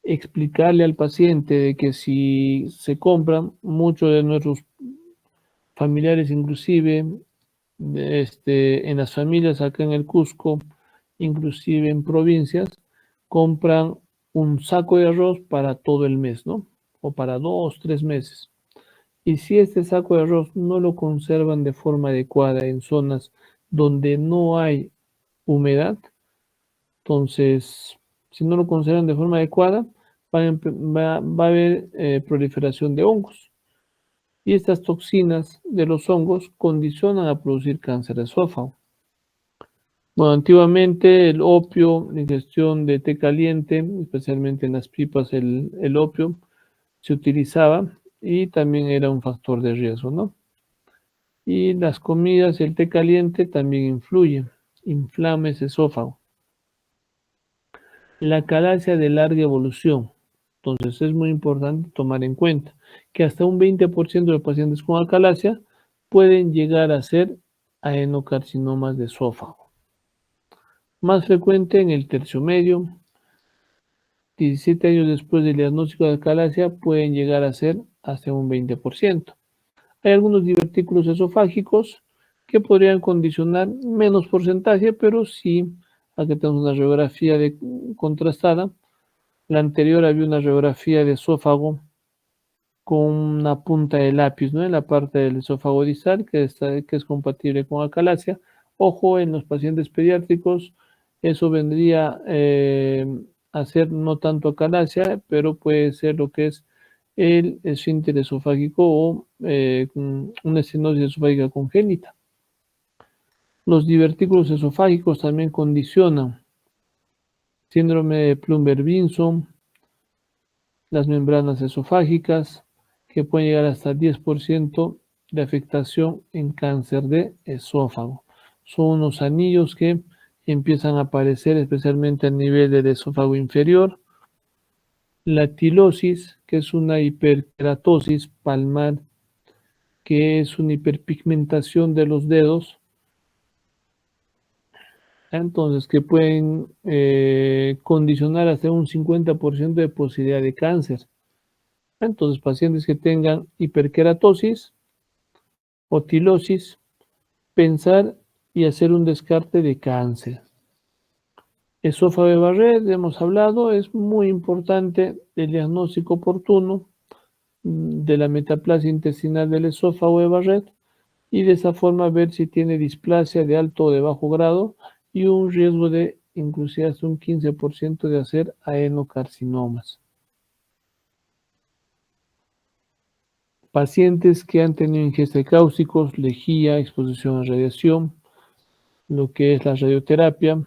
Speaker 1: explicarle al paciente de que si se compran, muchos de nuestros familiares, inclusive en las familias acá en el Cusco, inclusive en provincias, compran un saco de arroz para todo el mes, ¿no? O para 2, 3 meses. Y si este saco de arroz no lo conservan de forma adecuada en zonas donde no hay humedad, entonces, si no lo conservan de forma adecuada, va a haber proliferación de hongos. Y estas toxinas de los hongos condicionan a producir cáncer de esófago. Bueno, antiguamente el opio, la ingestión de té caliente, especialmente en las pipas, el opio se utilizaba y también era un factor de riesgo, ¿no? Y las comidas y el té caliente también influyen, inflama ese esófago. La calasia de larga evolución. Entonces es muy importante tomar en cuenta que hasta un 20% de pacientes con acalasia pueden llegar a ser adenocarcinomas de esófago. Más frecuente en el tercio medio. 17 años después del diagnóstico de acalasia pueden llegar a ser hasta un 20%. Hay algunos divertículos esofágicos que podrían condicionar menos porcentaje, pero sí, aquí tenemos una radiografía contrastada. La anterior había una radiografía de esófago con una punta de lápiz, ¿no? En la parte del esófago distal, que es compatible con acalasia. Ojo, en los pacientes pediátricos, eso vendría a ser no tanto acalasia, pero puede ser lo que es el esfínter esofágico o una estenosis esofágica congénita. Los divertículos esofágicos también condicionan síndrome de Plummer-Vinson, las membranas esofágicas, que pueden llegar hasta 10% de afectación en cáncer de esófago. Son unos anillos que empiezan a aparecer especialmente a nivel del esófago inferior. La tilosis, que es una hiperkeratosis palmar, que es una hiperpigmentación de los dedos, entonces que pueden condicionar hasta un 50% de posibilidad de cáncer. Entonces, pacientes que tengan hiperkeratosis o tilosis, pensar y hacer un descarte de cáncer. Esófago de Barrett, hemos hablado, es muy importante el diagnóstico oportuno de la metaplasia intestinal del esófago de Barrett, y de esa forma ver si tiene displasia de alto o de bajo grado y un riesgo de inclusive hasta un 15% de hacer adenocarcinomas. Pacientes que han tenido ingesta de cáusticos, lejía, exposición a radiación, lo que es la radioterapia,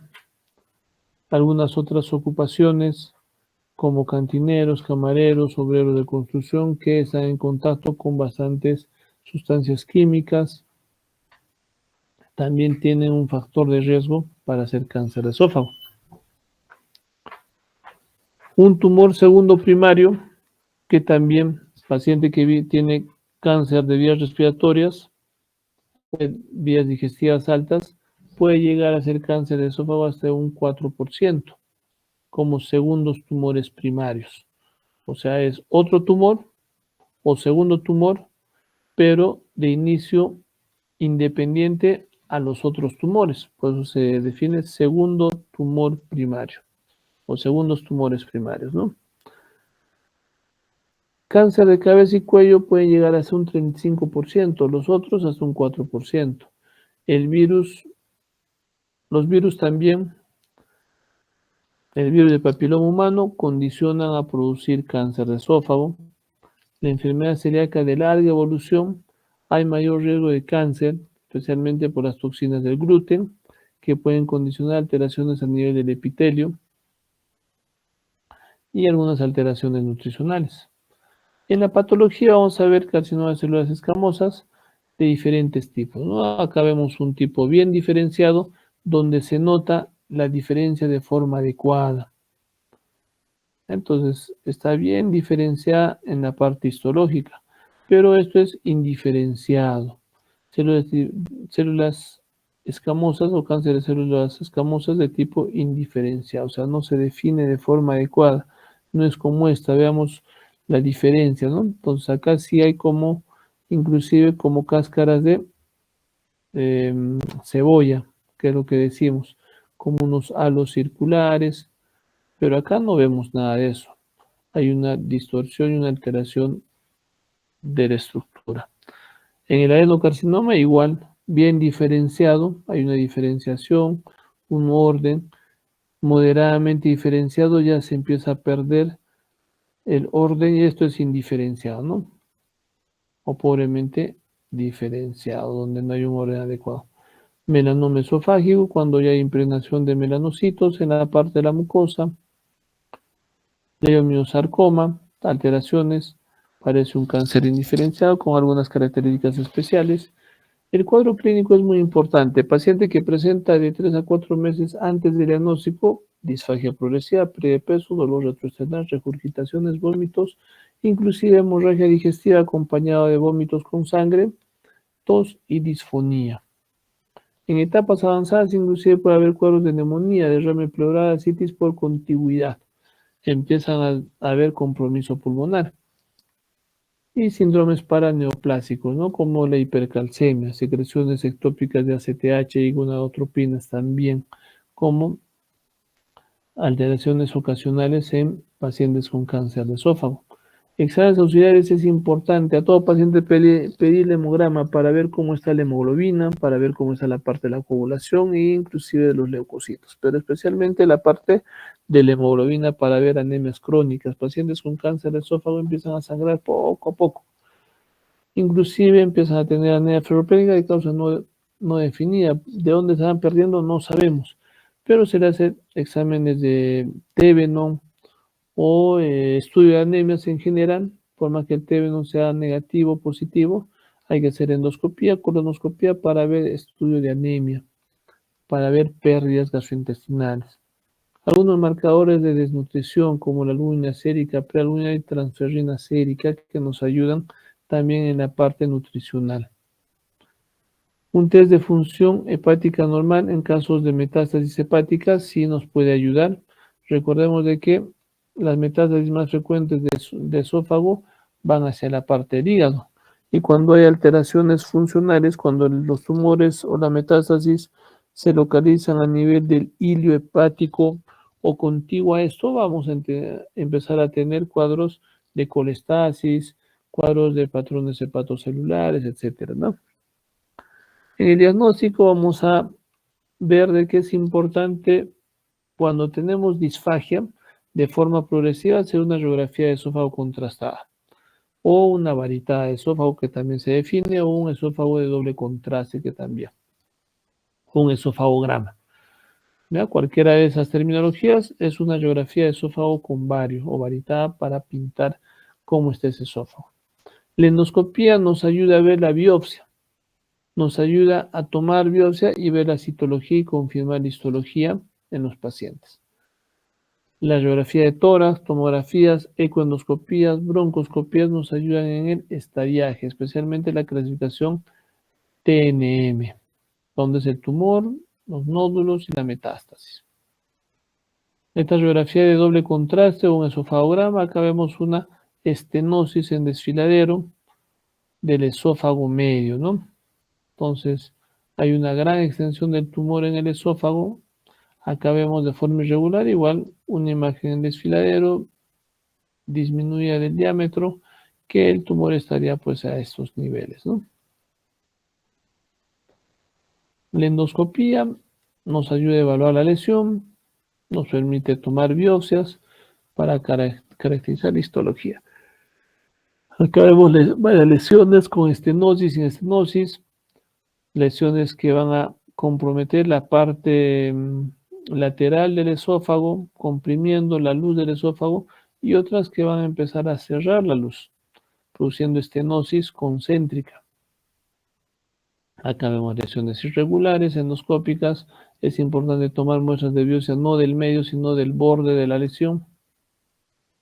Speaker 1: algunas otras ocupaciones como cantineros, camareros, obreros de construcción que están en contacto con bastantes sustancias químicas, también tienen un factor de riesgo para hacer cáncer de esófago. Un tumor segundo primario, que también paciente que tiene cáncer de vías respiratorias, vías digestivas altas, puede llegar a ser cáncer de esófago hasta un 4%, como segundos tumores primarios. O sea, es otro tumor, o segundo tumor, pero de inicio independiente a los otros tumores. Por eso se define segundo tumor primario o segundos tumores primarios, ¿no? Cáncer de cabeza y cuello puede llegar hasta un 35%, los otros hasta un 4%. Los virus también, el virus del papiloma humano condicionan a producir cáncer de esófago. La enfermedad celíaca de larga evolución, hay mayor riesgo de cáncer, especialmente por las toxinas del gluten, que pueden condicionar alteraciones a nivel del epitelio y algunas alteraciones nutricionales. En la patología vamos a ver carcinoma de células escamosas de diferentes tipos, ¿no? Acá vemos un tipo bien diferenciado donde se nota la diferencia de forma adecuada. Entonces, está bien diferenciada en la parte histológica, pero esto es indiferenciado. Células escamosas o cáncer de células escamosas de tipo indiferenciado, o sea, no se define de forma adecuada. No es como esta, veamos la diferencia, ¿no? Entonces, acá sí hay como, inclusive como cáscaras de cebolla, que es lo que decimos, como unos halos circulares, pero acá no vemos nada de eso. Hay una distorsión y una alteración de la estructura. En el adenocarcinoma igual, bien diferenciado, hay una diferenciación, un orden moderadamente diferenciado, ya se empieza a perder el orden y esto es indiferenciado, ¿no? O pobremente diferenciado, donde no hay un orden adecuado. Melanoma esofágico, cuando ya hay impregnación de melanocitos en la parte de la mucosa. Leiomiosarcoma, alteraciones, parece un cáncer indiferenciado con algunas características especiales. El cuadro clínico es muy importante. Paciente que presenta de 3 a 4 meses antes del diagnóstico, disfagia progresiva, pérdida de peso, dolor retroesternal, regurgitaciones, vómitos, inclusive hemorragia digestiva acompañada de vómitos con sangre, tos y disfonía. En etapas avanzadas, inclusive puede haber cuadros de neumonía, derrame pleural, ascitis por contigüidad. Empiezan a haber compromiso pulmonar. Y síndromes paraneoplásicos, ¿no? Como la hipercalcemia, secreciones ectópicas de ACTH y gonadotropinas también, como alteraciones ocasionales en pacientes con cáncer de esófago. Exámenes auxiliares es importante. A todo paciente pedir hemograma para ver cómo está la hemoglobina, para ver cómo está la parte de la coagulación e inclusive de los leucocitos, pero especialmente la parte de la hemoglobina para ver anemias crónicas. Pacientes con cáncer de esófago empiezan a sangrar poco a poco. Inclusive empiezan a tener anemia ferropénica de causa no definida. ¿De dónde se van perdiendo? No sabemos. Pero se le hacen exámenes de Tevenon o estudio de anemias en general, por más que el Tevenon sea negativo o positivo, hay que hacer endoscopía, colonoscopía para ver estudio de anemia, para ver pérdidas gastrointestinales. Algunos marcadores de desnutrición como la albúmina sérica, prealbúmina y transferrina sérica que nos ayudan también en la parte nutricional. Un test de función hepática normal en casos de metástasis hepáticas sí nos puede ayudar. Recordemos de que las metástasis más frecuentes de esófago van hacia la parte del hígado. Y cuando hay alteraciones funcionales, cuando los tumores o la metástasis se localizan a nivel del hilio hepático o contiguo a esto, vamos a empezar a tener cuadros de colestasis, cuadros de patrones hepatocelulares, etcétera, ¿no? En el diagnóstico vamos a ver de que es importante cuando tenemos disfagia de forma progresiva hacer una radiografía de esófago contrastada o una varitada de esófago que también se define o un esófago de doble contraste que también, un esofagograma. ¿Ya? Cualquiera de esas terminologías es una radiografía de esófago con vario o varitada para pintar cómo está ese esófago. La endoscopía nos ayuda a ver la biopsia. Nos ayuda a tomar biopsia y ver la citología y confirmar la histología en los pacientes. La radiografía de tórax, tomografías, ecoendoscopías, broncoscopías nos ayudan en el estadiaje, especialmente la clasificación TNM, donde es el tumor, los nódulos y la metástasis. Esta radiografía de doble contraste o un esofagograma, acá vemos una estenosis en desfiladero del esófago medio, ¿no? Entonces, hay una gran extensión del tumor en el esófago. Acá vemos de forma irregular, igual, una imagen en desfiladero, disminuida del diámetro, que el tumor estaría pues a estos niveles, ¿no? La endoscopía nos ayuda a evaluar la lesión, nos permite tomar biopsias para caracterizar la histología. Acá vemos varias lesiones con estenosis, sin estenosis, lesiones que van a comprometer la parte lateral del esófago, comprimiendo la luz del esófago, y otras que van a empezar a cerrar la luz, produciendo estenosis concéntrica. Acá vemos lesiones irregulares, endoscópicas. Es importante tomar muestras de biopsia no del medio, sino del borde de la lesión.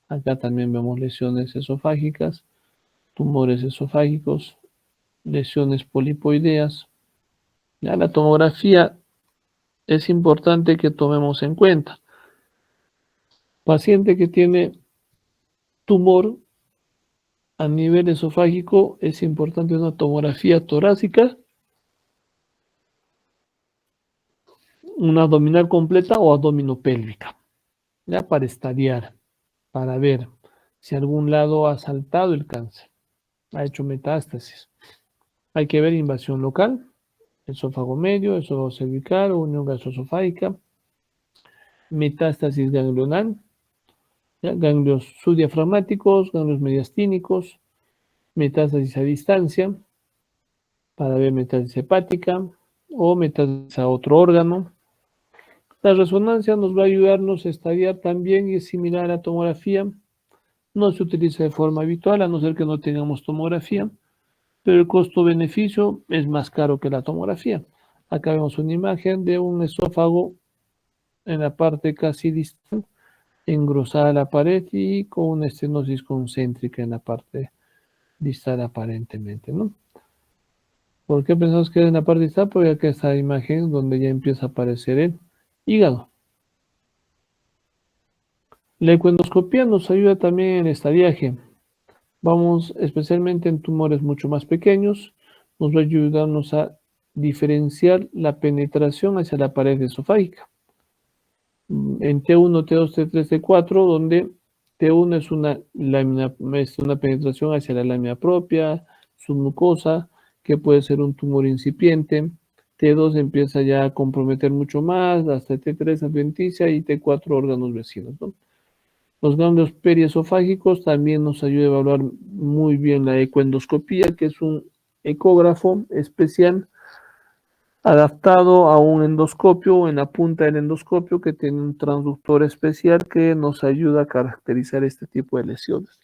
Speaker 1: Acá también vemos lesiones esofágicas, tumores esofágicos, lesiones polipoideas. Ya la tomografía es importante que tomemos en cuenta. Paciente que tiene tumor a nivel esofágico, es importante una tomografía torácica, una abdominal completa o abdominopélvica, ya para estadiar, para ver si algún lado ha saltado el cáncer, ha hecho metástasis. Hay que ver invasión local, esófago medio, esófago cervical, unión gastroesofágica, metástasis ganglional, ¿ya? Ganglios subdiafragmáticos, ganglios mediastínicos, metástasis a distancia, para ver metástasis hepática o metástasis a otro órgano. La resonancia nos va a ayudarnos a estadiar también y es similar a la tomografía. No se utiliza de forma habitual, a no ser que no tengamos tomografía, pero el costo-beneficio es más caro que la tomografía. Acá vemos una imagen de un esófago en la parte casi distal, engrosada la pared y con una estenosis concéntrica en la parte distal aparentemente, ¿no? ¿Por qué pensamos que es en la parte distal? Porque acá está la imagen donde ya empieza a aparecer el hígado. La ecoendoscopía nos ayuda también en el estadiaje. Vamos especialmente en tumores mucho más pequeños, nos va a ayudarnos a diferenciar la penetración hacia la pared esofágica. En T1, T2, T3, T4, donde T1 es una lámina, es una penetración hacia la lámina propia, submucosa, que puede ser un tumor incipiente. T2 empieza ya a comprometer mucho más, hasta T3 adventicia y T4 órganos vecinos, ¿no? Los ganglios periesofágicos también nos ayuda a evaluar muy bien la ecoendoscopía, que es un ecógrafo especial adaptado a un endoscopio, en la punta del endoscopio, que tiene un transductor especial que nos ayuda a caracterizar este tipo de lesiones.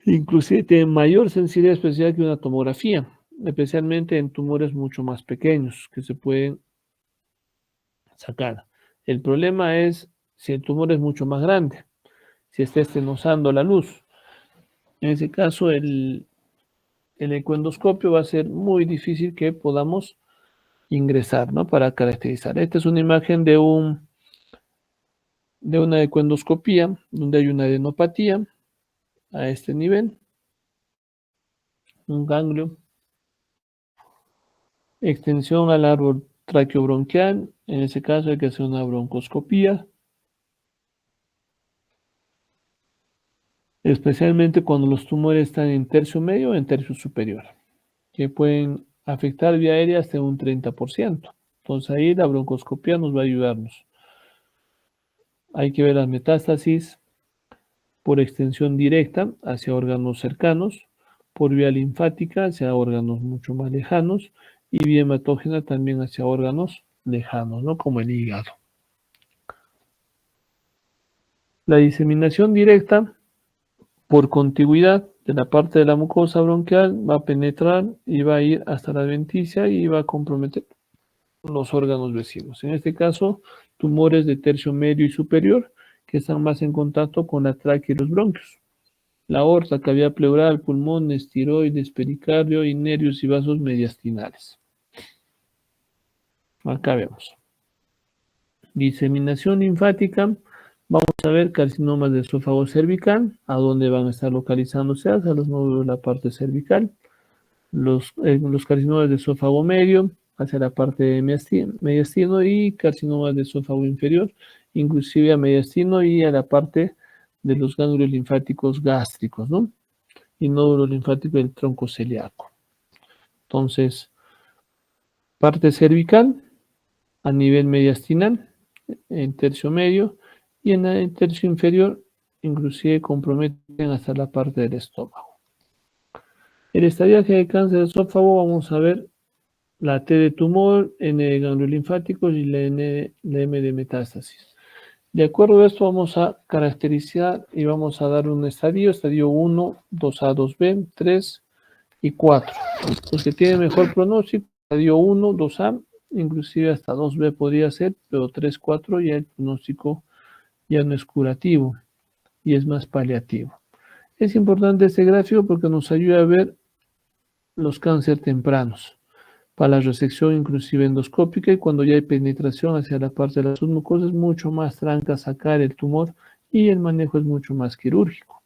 Speaker 1: Inclusive tiene mayor sensibilidad especial que una tomografía, especialmente en tumores mucho más pequeños que se pueden sacar. El problema es si el tumor es mucho más grande, si está estenosando la luz. En ese caso, el ecoendoscopio va a ser muy difícil que podamos ingresar, ¿no? Para caracterizar. Esta es una imagen de una ecoendoscopía donde hay una adenopatía a este nivel, un ganglio, extensión al árbol traqueobronquial. En ese caso hay que hacer una broncoscopía, especialmente cuando los tumores están en tercio medio o en tercio superior, que pueden afectar vía aérea hasta un 30%. Entonces ahí la broncoscopía nos va a ayudarnos. Hay que ver las metástasis por extensión directa hacia órganos cercanos, por vía linfática hacia órganos mucho más lejanos y vía hematógena también hacia órganos lejanos, ¿no? Como el hígado. La diseminación directa por contigüidad de la parte de la mucosa bronquial va a penetrar y va a ir hasta la adventicia y va a comprometer los órganos vecinos. En este caso, tumores de tercio medio y superior que están más en contacto con la tráquea y los bronquios. La aorta, cavidad pleural, pulmones, tiroides, pericardio y nervios y vasos mediastinales. Acá vemos. Diseminación linfática Vamos a ver carcinomas de esófago cervical, a dónde van a estar localizándose, hacia los nódulos de la parte cervical. Los carcinomas de esófago medio, hacia la parte de mediastino, y carcinomas de esófago inferior, inclusive a mediastino y a la parte de los ganglios linfáticos gástricos, ¿no? Y nódulo linfático del tronco celíaco. Entonces, parte cervical a nivel mediastinal, en tercio medio, y en el tercio inferior, inclusive comprometen hasta la parte del estómago. El estadiaje de cáncer de esófago, vamos a ver la T de tumor, N de ganglios linfáticos y la M de metástasis. De acuerdo a esto, vamos a caracterizar y vamos a dar un estadio 1, 2A, 2B, 3 y 4. Los que tienen mejor pronóstico, estadio 1, 2A, inclusive hasta 2B podría ser, pero 3, 4 ya el pronóstico ya no es curativo y es más paliativo. Es importante este gráfico porque nos ayuda a ver los cánceres tempranos para la resección inclusive endoscópica, y cuando ya hay penetración hacia la parte de la submucosa es mucho más tranca sacar el tumor y el manejo es mucho más quirúrgico.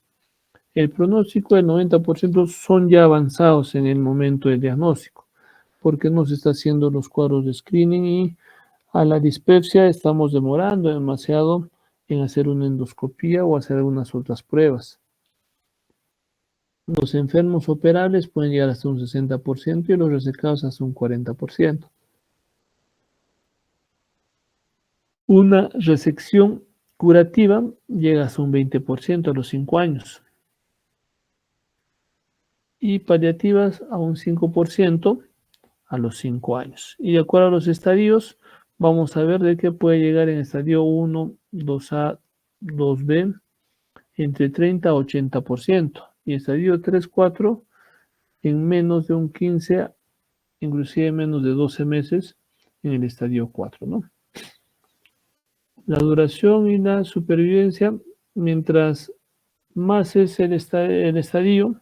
Speaker 1: El pronóstico del 90% son ya avanzados en el momento del diagnóstico, porque no se está haciendo los cuadros de screening y a la dispepsia estamos demorando demasiado en hacer una endoscopía o hacer algunas otras pruebas. Los enfermos operables pueden llegar hasta un 60% y los resecados hasta un 40%. Una resección curativa llega hasta un 20% a los 5 años. Y paliativas a un 5% a los 5 años. Y de acuerdo a los estadios, vamos a ver de qué puede llegar en estadio 1, 2A, 2B, entre 30 a 80%. Y estadio 3, 4, en menos de un 15, inclusive menos de 12 meses en el estadio 4, ¿no? La duración y la supervivencia, mientras más es el estadio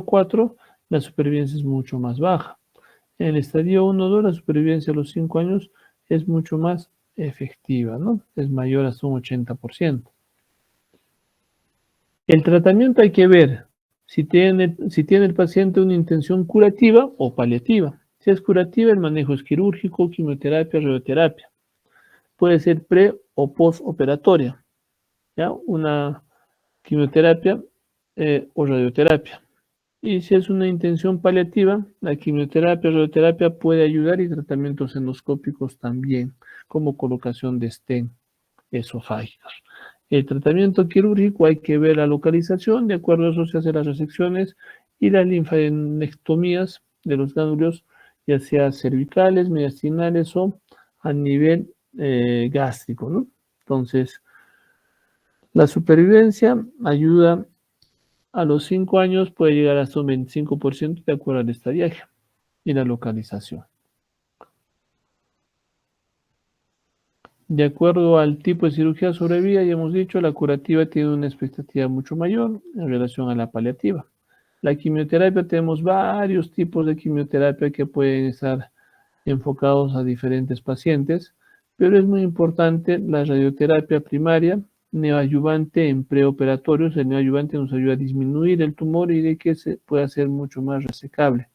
Speaker 1: 4, la supervivencia es mucho más baja. En el estadio 1, 2, la supervivencia a los 5 años es mucho más efectiva, ¿no? Es mayor hasta un 80%. El tratamiento hay que ver si tiene el paciente una intención curativa o paliativa. Si es curativa, el manejo es quirúrgico, quimioterapia, radioterapia. Puede ser pre o postoperatoria, ¿ya? Una quimioterapia o radioterapia. Y si es una intención paliativa, la quimioterapia o radioterapia puede ayudar, y tratamientos endoscópicos también, como colocación de stent esofágicos. El tratamiento quirúrgico hay que ver la localización, de acuerdo a eso se hacen las resecciones y las linfadenectomías de los ganglios, ya sea cervicales, mediastinales o a nivel gástrico, ¿no? Entonces, la supervivencia ayuda a los 5 años, puede llegar hasta un 25% de acuerdo al estadiaje y la localización. De acuerdo al tipo de cirugía sobrevida, ya hemos dicho, la curativa tiene una expectativa mucho mayor en relación a la paliativa. La quimioterapia, tenemos varios tipos de quimioterapia que pueden estar enfocados a diferentes pacientes, pero es muy importante la radioterapia primaria, neoadyuvante en preoperatorios. El neoadyuvante nos ayuda a disminuir el tumor y de que se pueda hacer mucho más resecable,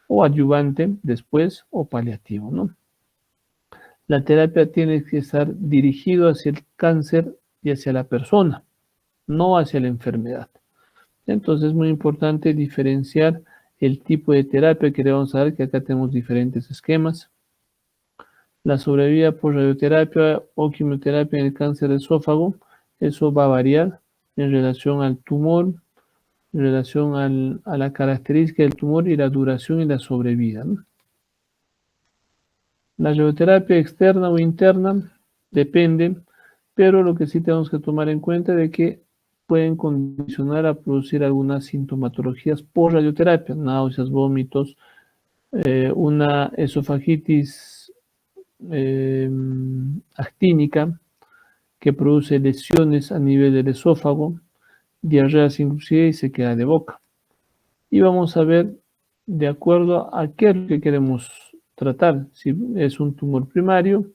Speaker 1: o adyuvante después, o paliativo, ¿no? La terapia tiene que estar dirigido hacia el cáncer y hacia la persona, no hacia la enfermedad. Entonces es muy importante diferenciar el tipo de terapia que le vamos a dar, que acá tenemos diferentes esquemas. La sobrevida por radioterapia o quimioterapia en el cáncer de esófago, eso va a variar en relación al tumor, en relación a la característica del tumor y la duración y la sobrevida, ¿no? La radioterapia externa o interna depende, pero lo que sí tenemos que tomar en cuenta es de que pueden condicionar a producir algunas sintomatologías por radioterapia, náuseas, vómitos, una esofagitis actínica que produce lesiones a nivel del esófago, diarreas inclusive y sequedad de boca. Y vamos a ver de acuerdo a qué es lo que queremos tratar, si es un tumor primario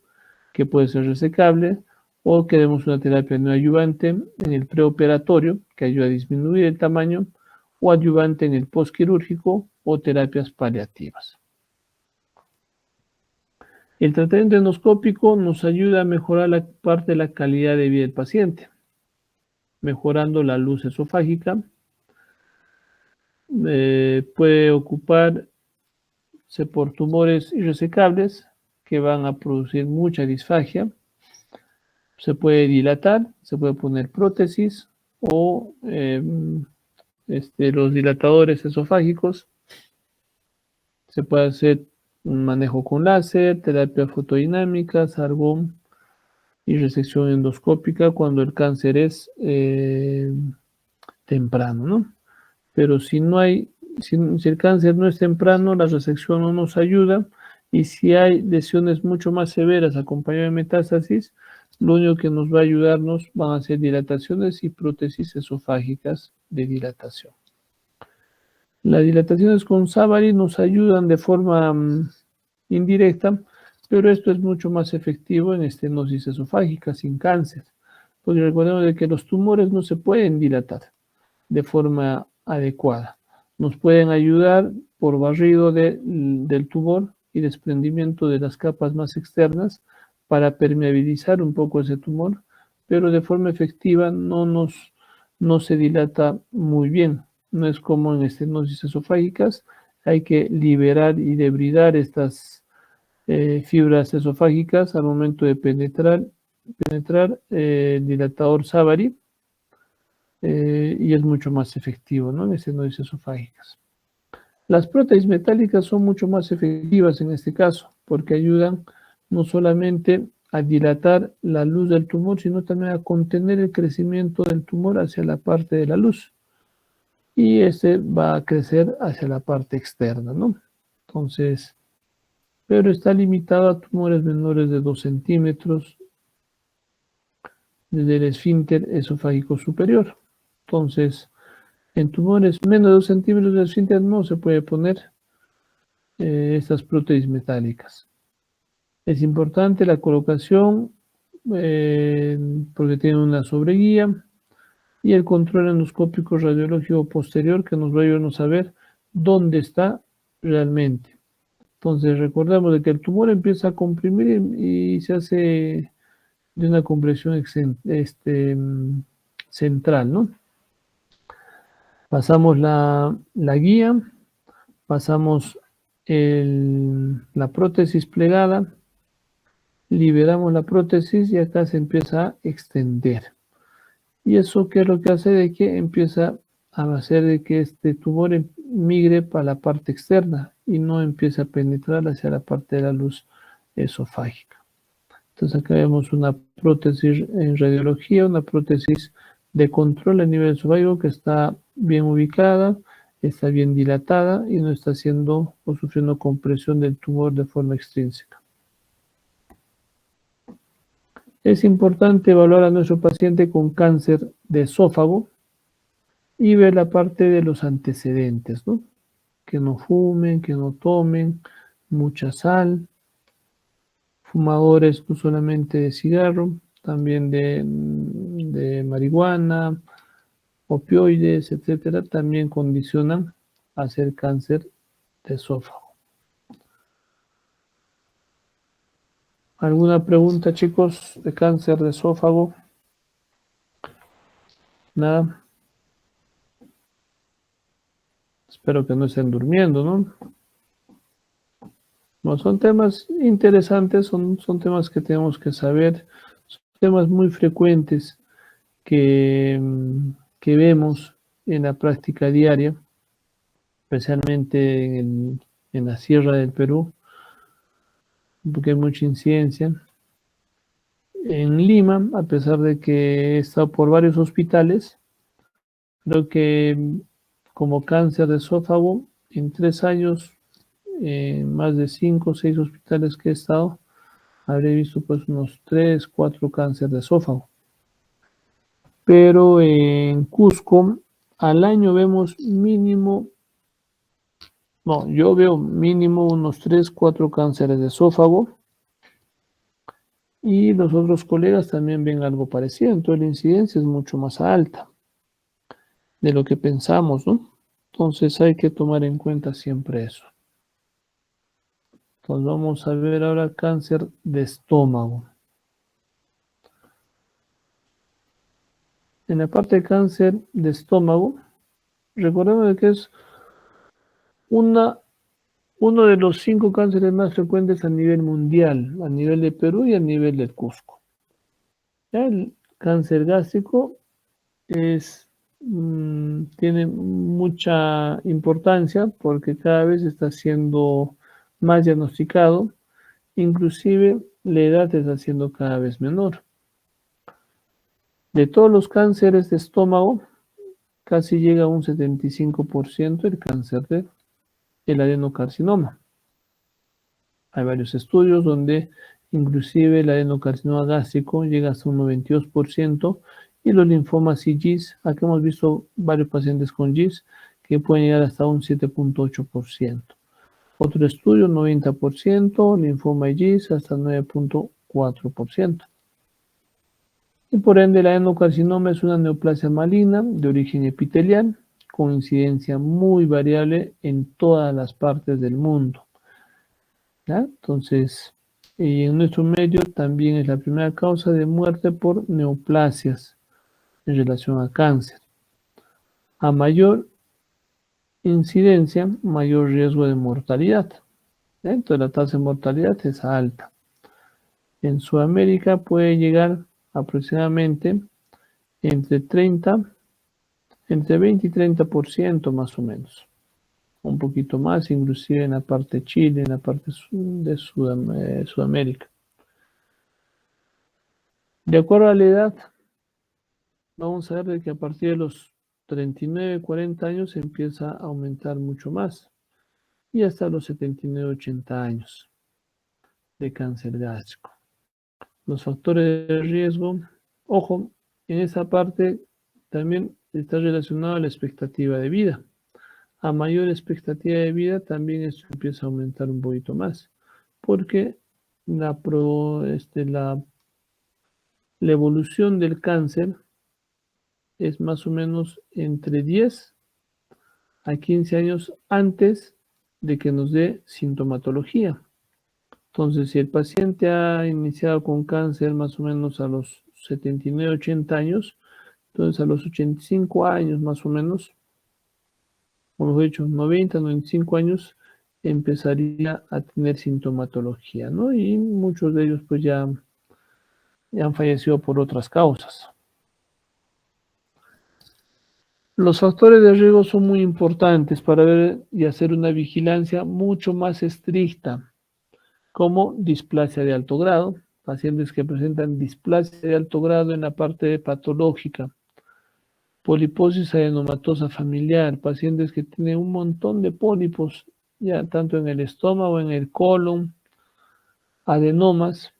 Speaker 1: que puede ser resecable o queremos una terapia neoadyuvante en el preoperatorio, que ayuda a disminuir el tamaño, o adyuvante en el postquirúrgico, o terapias paliativas. El tratamiento endoscópico nos ayuda a mejorar la parte de la calidad de vida del paciente, mejorando la luz esofágica. Puede ocuparse por tumores irresecables que van a producir mucha disfagia. Se puede dilatar, se puede poner prótesis o los dilatadores esofágicos. Se puede hacer un manejo con láser, terapia fotodinámica, argón y resección endoscópica cuando el cáncer es temprano, ¿no? Pero si el cáncer no es temprano, la resección no nos ayuda, y si hay lesiones mucho más severas acompañadas de metástasis, lo único que nos va a ayudarnos van a ser dilataciones y prótesis esofágicas de dilatación. Las dilataciones con Savary nos ayudan de forma indirecta, pero esto es mucho más efectivo en estenosis esofágica sin cáncer, porque recordemos de que los tumores no se pueden dilatar de forma adecuada. Nos pueden ayudar por barrido del tumor y desprendimiento de las capas más externas para permeabilizar un poco ese tumor, pero de forma efectiva no se dilata muy bien. No es como en estenosis esofágicas, hay que liberar y debridar estas fibras esofágicas al momento de penetrar el dilatador Savary, y es mucho más efectivo, ¿no? En estenosis esofágicas. Las prótesis metálicas son mucho más efectivas en este caso, porque ayudan no solamente a dilatar la luz del tumor, sino también a contener el crecimiento del tumor hacia la parte de la luz. Y este va a crecer hacia la parte externa, ¿no? Entonces, pero está limitado a tumores menores de 2 centímetros desde el esfínter esofágico superior. Entonces, en tumores menos de 2 centímetros del esfínter no se puede poner estas prótesis metálicas. Es importante la colocación porque tiene una sobreguía, y el control endoscópico radiológico posterior que nos va a ayudar a saber dónde está realmente. Entonces recordamos de que el tumor empieza a comprimir y se hace de una compresión central, ¿no? Pasamos la guía, pasamos la prótesis plegada, liberamos la prótesis y acá se empieza a extender. ¿Y eso qué es lo que hace? De que empieza a hacer de que este tumor migre para la parte externa y no empieza a penetrar hacia la parte de la luz esofágica. Entonces acá vemos una prótesis en radiología, una prótesis de control a nivel esofágico que está bien ubicada, está bien dilatada y no está haciendo o sufriendo compresión del tumor de forma extrínseca. Es importante evaluar a nuestro paciente con cáncer de esófago y ver la parte de los antecedentes, ¿no? Que no fumen, que no tomen mucha sal, fumadores no solamente de cigarro, también de marihuana, opioides, etcétera, también condicionan a hacer cáncer de esófago. ¿Alguna pregunta, chicos, de cáncer de esófago? Nada. Espero que no estén durmiendo, ¿no? No, son temas interesantes, son temas que tenemos que saber, son temas muy frecuentes que vemos en la práctica diaria, especialmente en la Sierra del Perú, porque hay mucha incidencia. En Lima, a pesar de que he estado por varios hospitales, creo que como cáncer de esófago, en 3 años, más de 5 o 6 hospitales que he estado, habré visto pues unos 3, 4 cánceres de esófago. Pero en Cusco, al año vemos mínimo, no, yo veo mínimo unos 3, 4 cánceres de esófago. Y los otros colegas también ven algo parecido, entonces la incidencia es mucho más alta de lo que pensamos, ¿no? Entonces hay que tomar en cuenta siempre eso. Entonces vamos a ver ahora cáncer de estómago. En la parte de cáncer de estómago, recordemos que es uno de los 5 cánceres más frecuentes a nivel mundial, a nivel de Perú y a nivel del Cusco. ¿Ya? El cáncer gástrico tiene mucha importancia porque cada vez está siendo más diagnosticado, inclusive la edad está siendo cada vez menor. De todos los cánceres de estómago, casi llega a un 75% el cáncer del adenocarcinoma. Hay varios estudios donde inclusive el adenocarcinoma gástrico llega hasta un 92% y los linfomas y GIS, aquí hemos visto varios pacientes con GIS que pueden llegar hasta un 7.8%. Otro estudio, 90%, linfoma y GIS hasta 9.4%. Y por ende el adenocarcinoma es una neoplasia maligna de origen epitelial con incidencia muy variable en todas las partes del mundo. ¿Ya? Entonces, en nuestro medio también es la primera causa de muerte por neoplasias en relación a cáncer. A mayor incidencia, mayor riesgo de mortalidad. ¿Ya? Entonces la tasa de mortalidad es alta. En Sudamérica puede llegar aproximadamente entre 20 y 30% más o menos. Un poquito más, inclusive en la parte de Chile, en la parte de Sudamérica. De acuerdo a la edad, vamos a ver de que a partir de los 39, 40 años empieza a aumentar mucho más. Y hasta los 79, 80 años de cáncer gástrico. Los factores de riesgo, ojo, en esa parte también está relacionado a la expectativa de vida. A mayor expectativa de vida también esto empieza a aumentar un poquito más, porque la evolución del cáncer es más o menos entre 10 a 15 años antes de que nos dé sintomatología. Entonces, si el paciente ha iniciado con cáncer más o menos a los 79, 80 años, entonces a los 85 años más o menos, o mejor dicho, 90, 95 años, empezaría a tener sintomatología, ¿no? Y muchos de ellos pues ya han fallecido por otras causas. Los factores de riesgo son muy importantes para ver y hacer una vigilancia mucho más estricta, como displasia de alto grado, pacientes que presentan displasia de alto grado en la parte patológica, poliposis adenomatosa familiar, pacientes que tienen un montón de pólipos, ya tanto en el estómago, en el colon, adenomas.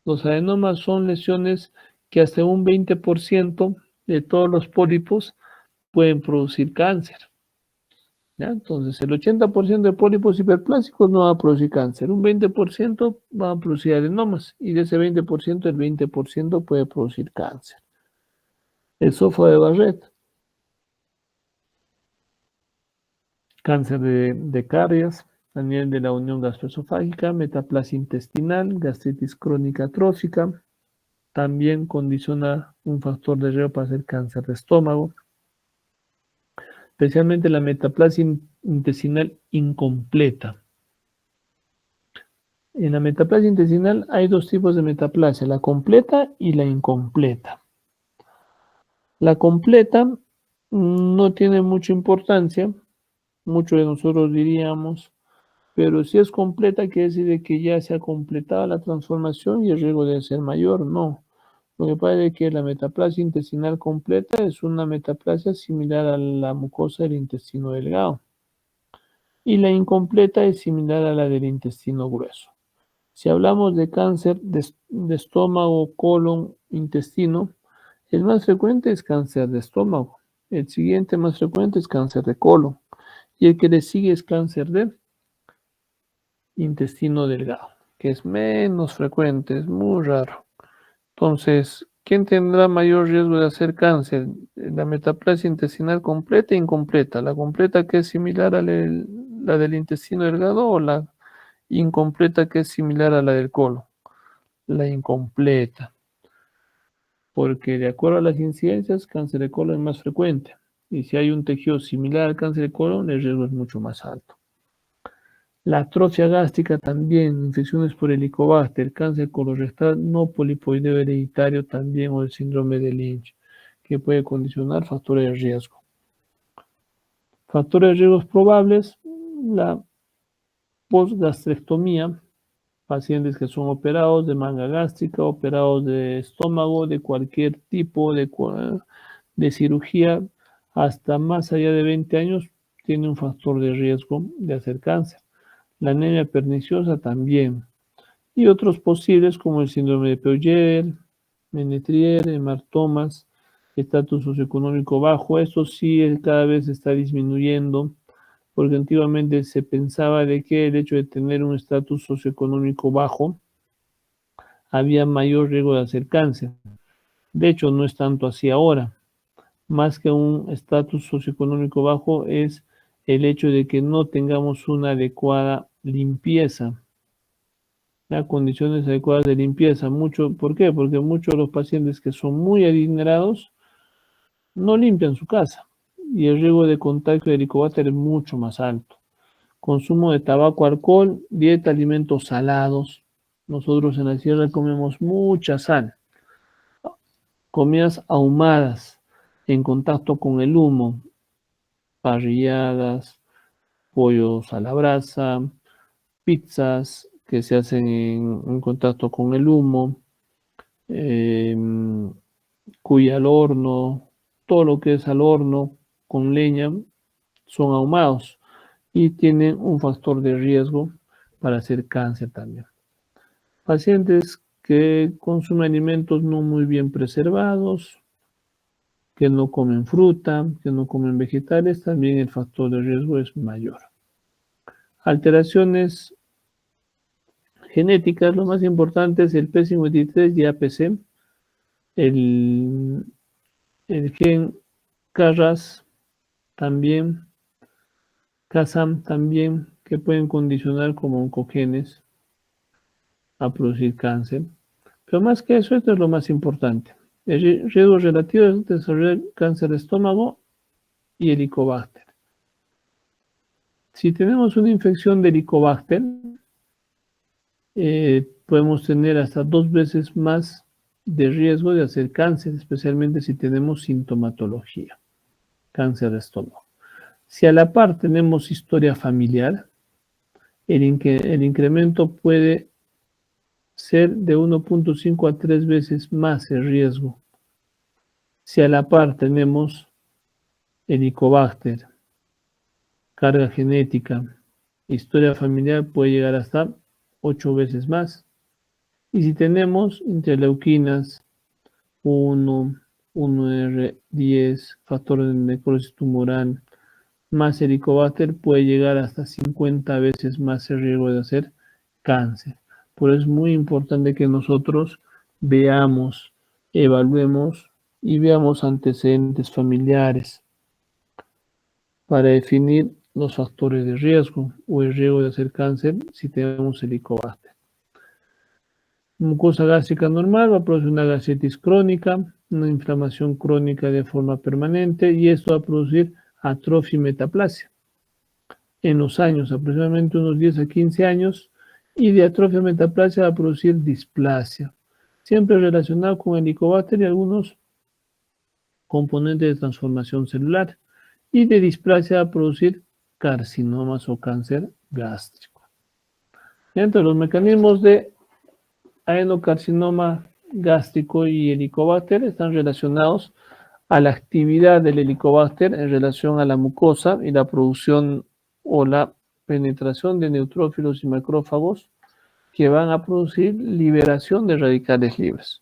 Speaker 1: Los adenomas son lesiones que hasta un 20% de todos los pólipos pueden producir cáncer. ¿Ya? Entonces, el 80% de pólipos hiperplásticos no va a producir cáncer, un 20% va a producir adenomas y de ese 20%, el 20% puede producir cáncer. El esófago de Barrett, cáncer de Caries a nivel de la unión gastroesofágica, metaplasia intestinal, gastritis crónica trófica, también condiciona un factor de riesgo para hacer cáncer de estómago, especialmente la metaplasia intestinal incompleta. En la metaplasia intestinal hay dos tipos de metaplasia, la completa y la incompleta. La completa no tiene mucha importancia, muchos de nosotros diríamos, pero si es completa quiere decir que ya se ha completado la transformación y el riesgo debe ser mayor. No, lo que pasa es que la metaplasia intestinal completa es una metaplasia similar a la mucosa del intestino delgado y la incompleta es similar a la del intestino grueso. Si hablamos de cáncer de estómago, colon, intestino, el más frecuente es cáncer de estómago. El siguiente más frecuente es cáncer de colon. Y el que le sigue es cáncer de intestino delgado. que es menos frecuente, es muy raro. Entonces, ¿quién tendrá mayor riesgo de hacer cáncer? La metaplasia intestinal completa e incompleta. La completa que es similar a la del intestino delgado o la incompleta que es similar a la del colon. La incompleta, porque de acuerdo a las incidencias, cáncer de colon es más frecuente. Y si hay un tejido similar al cáncer de colon, el riesgo es mucho más alto. La atrofia gástrica también, infecciones por helicobacter, cáncer colorectal no polipoideo hereditario también o el síndrome de Lynch, que puede condicionar factores de riesgo. Factores de riesgo probables, la postgastrectomía, pacientes que son operados de manga gástrica, operados de estómago, de cualquier tipo de cirugía, hasta más allá de 20 años, tiene un factor de riesgo de hacer cáncer. La anemia perniciosa también. Y otros posibles como el síndrome de Peugeot, Menetrier, hematomas, estatus socioeconómico bajo. Esto sí cada vez está disminuyendo, porque antiguamente se pensaba de que el hecho de tener un estatus socioeconómico bajo había mayor riesgo de hacer cáncer. De hecho, no es tanto así ahora. Más que un estatus socioeconómico bajo es el hecho de que no tengamos una adecuada limpieza, condiciones adecuadas de limpieza. ¿Por qué? Porque muchos de los pacientes que son muy adinerados no limpian su casa y el riesgo de contagio de helicobacter es mucho más alto. Consumo de tabaco, alcohol, dieta, alimentos salados. Nosotros en la sierra comemos mucha sal. Comidas ahumadas en contacto con el humo, parrilladas, pollos a la brasa, pizzas que se hacen en contacto con el humo, cuy al horno, todo lo que es al horno con leña son ahumados y tienen un factor de riesgo para hacer cáncer también. Pacientes que consumen alimentos no muy bien preservados, que no comen fruta, que no comen vegetales, también el factor de riesgo es mayor. Alteraciones genéticas, lo más importante es el P53 y APC, el gen KRAS también, KASAM también, que pueden condicionar como oncogenes a producir cáncer. Pero más que eso, esto es lo más importante. El riesgo relativo es desarrollar cáncer de estómago y helicobacter. Si tenemos una infección de helicobacter, podemos tener hasta 2 veces más de riesgo de hacer cáncer, especialmente si tenemos sintomatología, cáncer de estómago. Si a la par tenemos historia familiar, el incremento puede ser de 1.5 a 3 veces más el riesgo. Si a la par tenemos helicobacter, carga genética, historia familiar puede llegar hasta 8 veces más. Y si tenemos interleuquinas 1, 1R10, factor de necrosis tumoral, más helicobacter, puede llegar hasta 50 veces más el riesgo de hacer cáncer. Por eso es muy importante que nosotros veamos, evaluemos y veamos antecedentes familiares para definir los factores de riesgo o el riesgo de hacer cáncer si tenemos helicobacter. Mucosa gástrica normal va a producir una gastritis crónica, una inflamación crónica de forma permanente y esto va a producir atrofia y metaplasia en los años, aproximadamente unos 10 a 15 años, y de atrofia y metaplasia va a producir displasia, siempre relacionado con helicobacter y algunos componentes de transformación celular, y de displasia va a producir carcinomas o cáncer gástrico. Entre los mecanismos de adenocarcinoma gástrico y helicobacter están relacionados a la actividad del helicobacter en relación a la mucosa y la producción o la penetración de neutrófilos y macrófagos que van a producir liberación de radicales libres.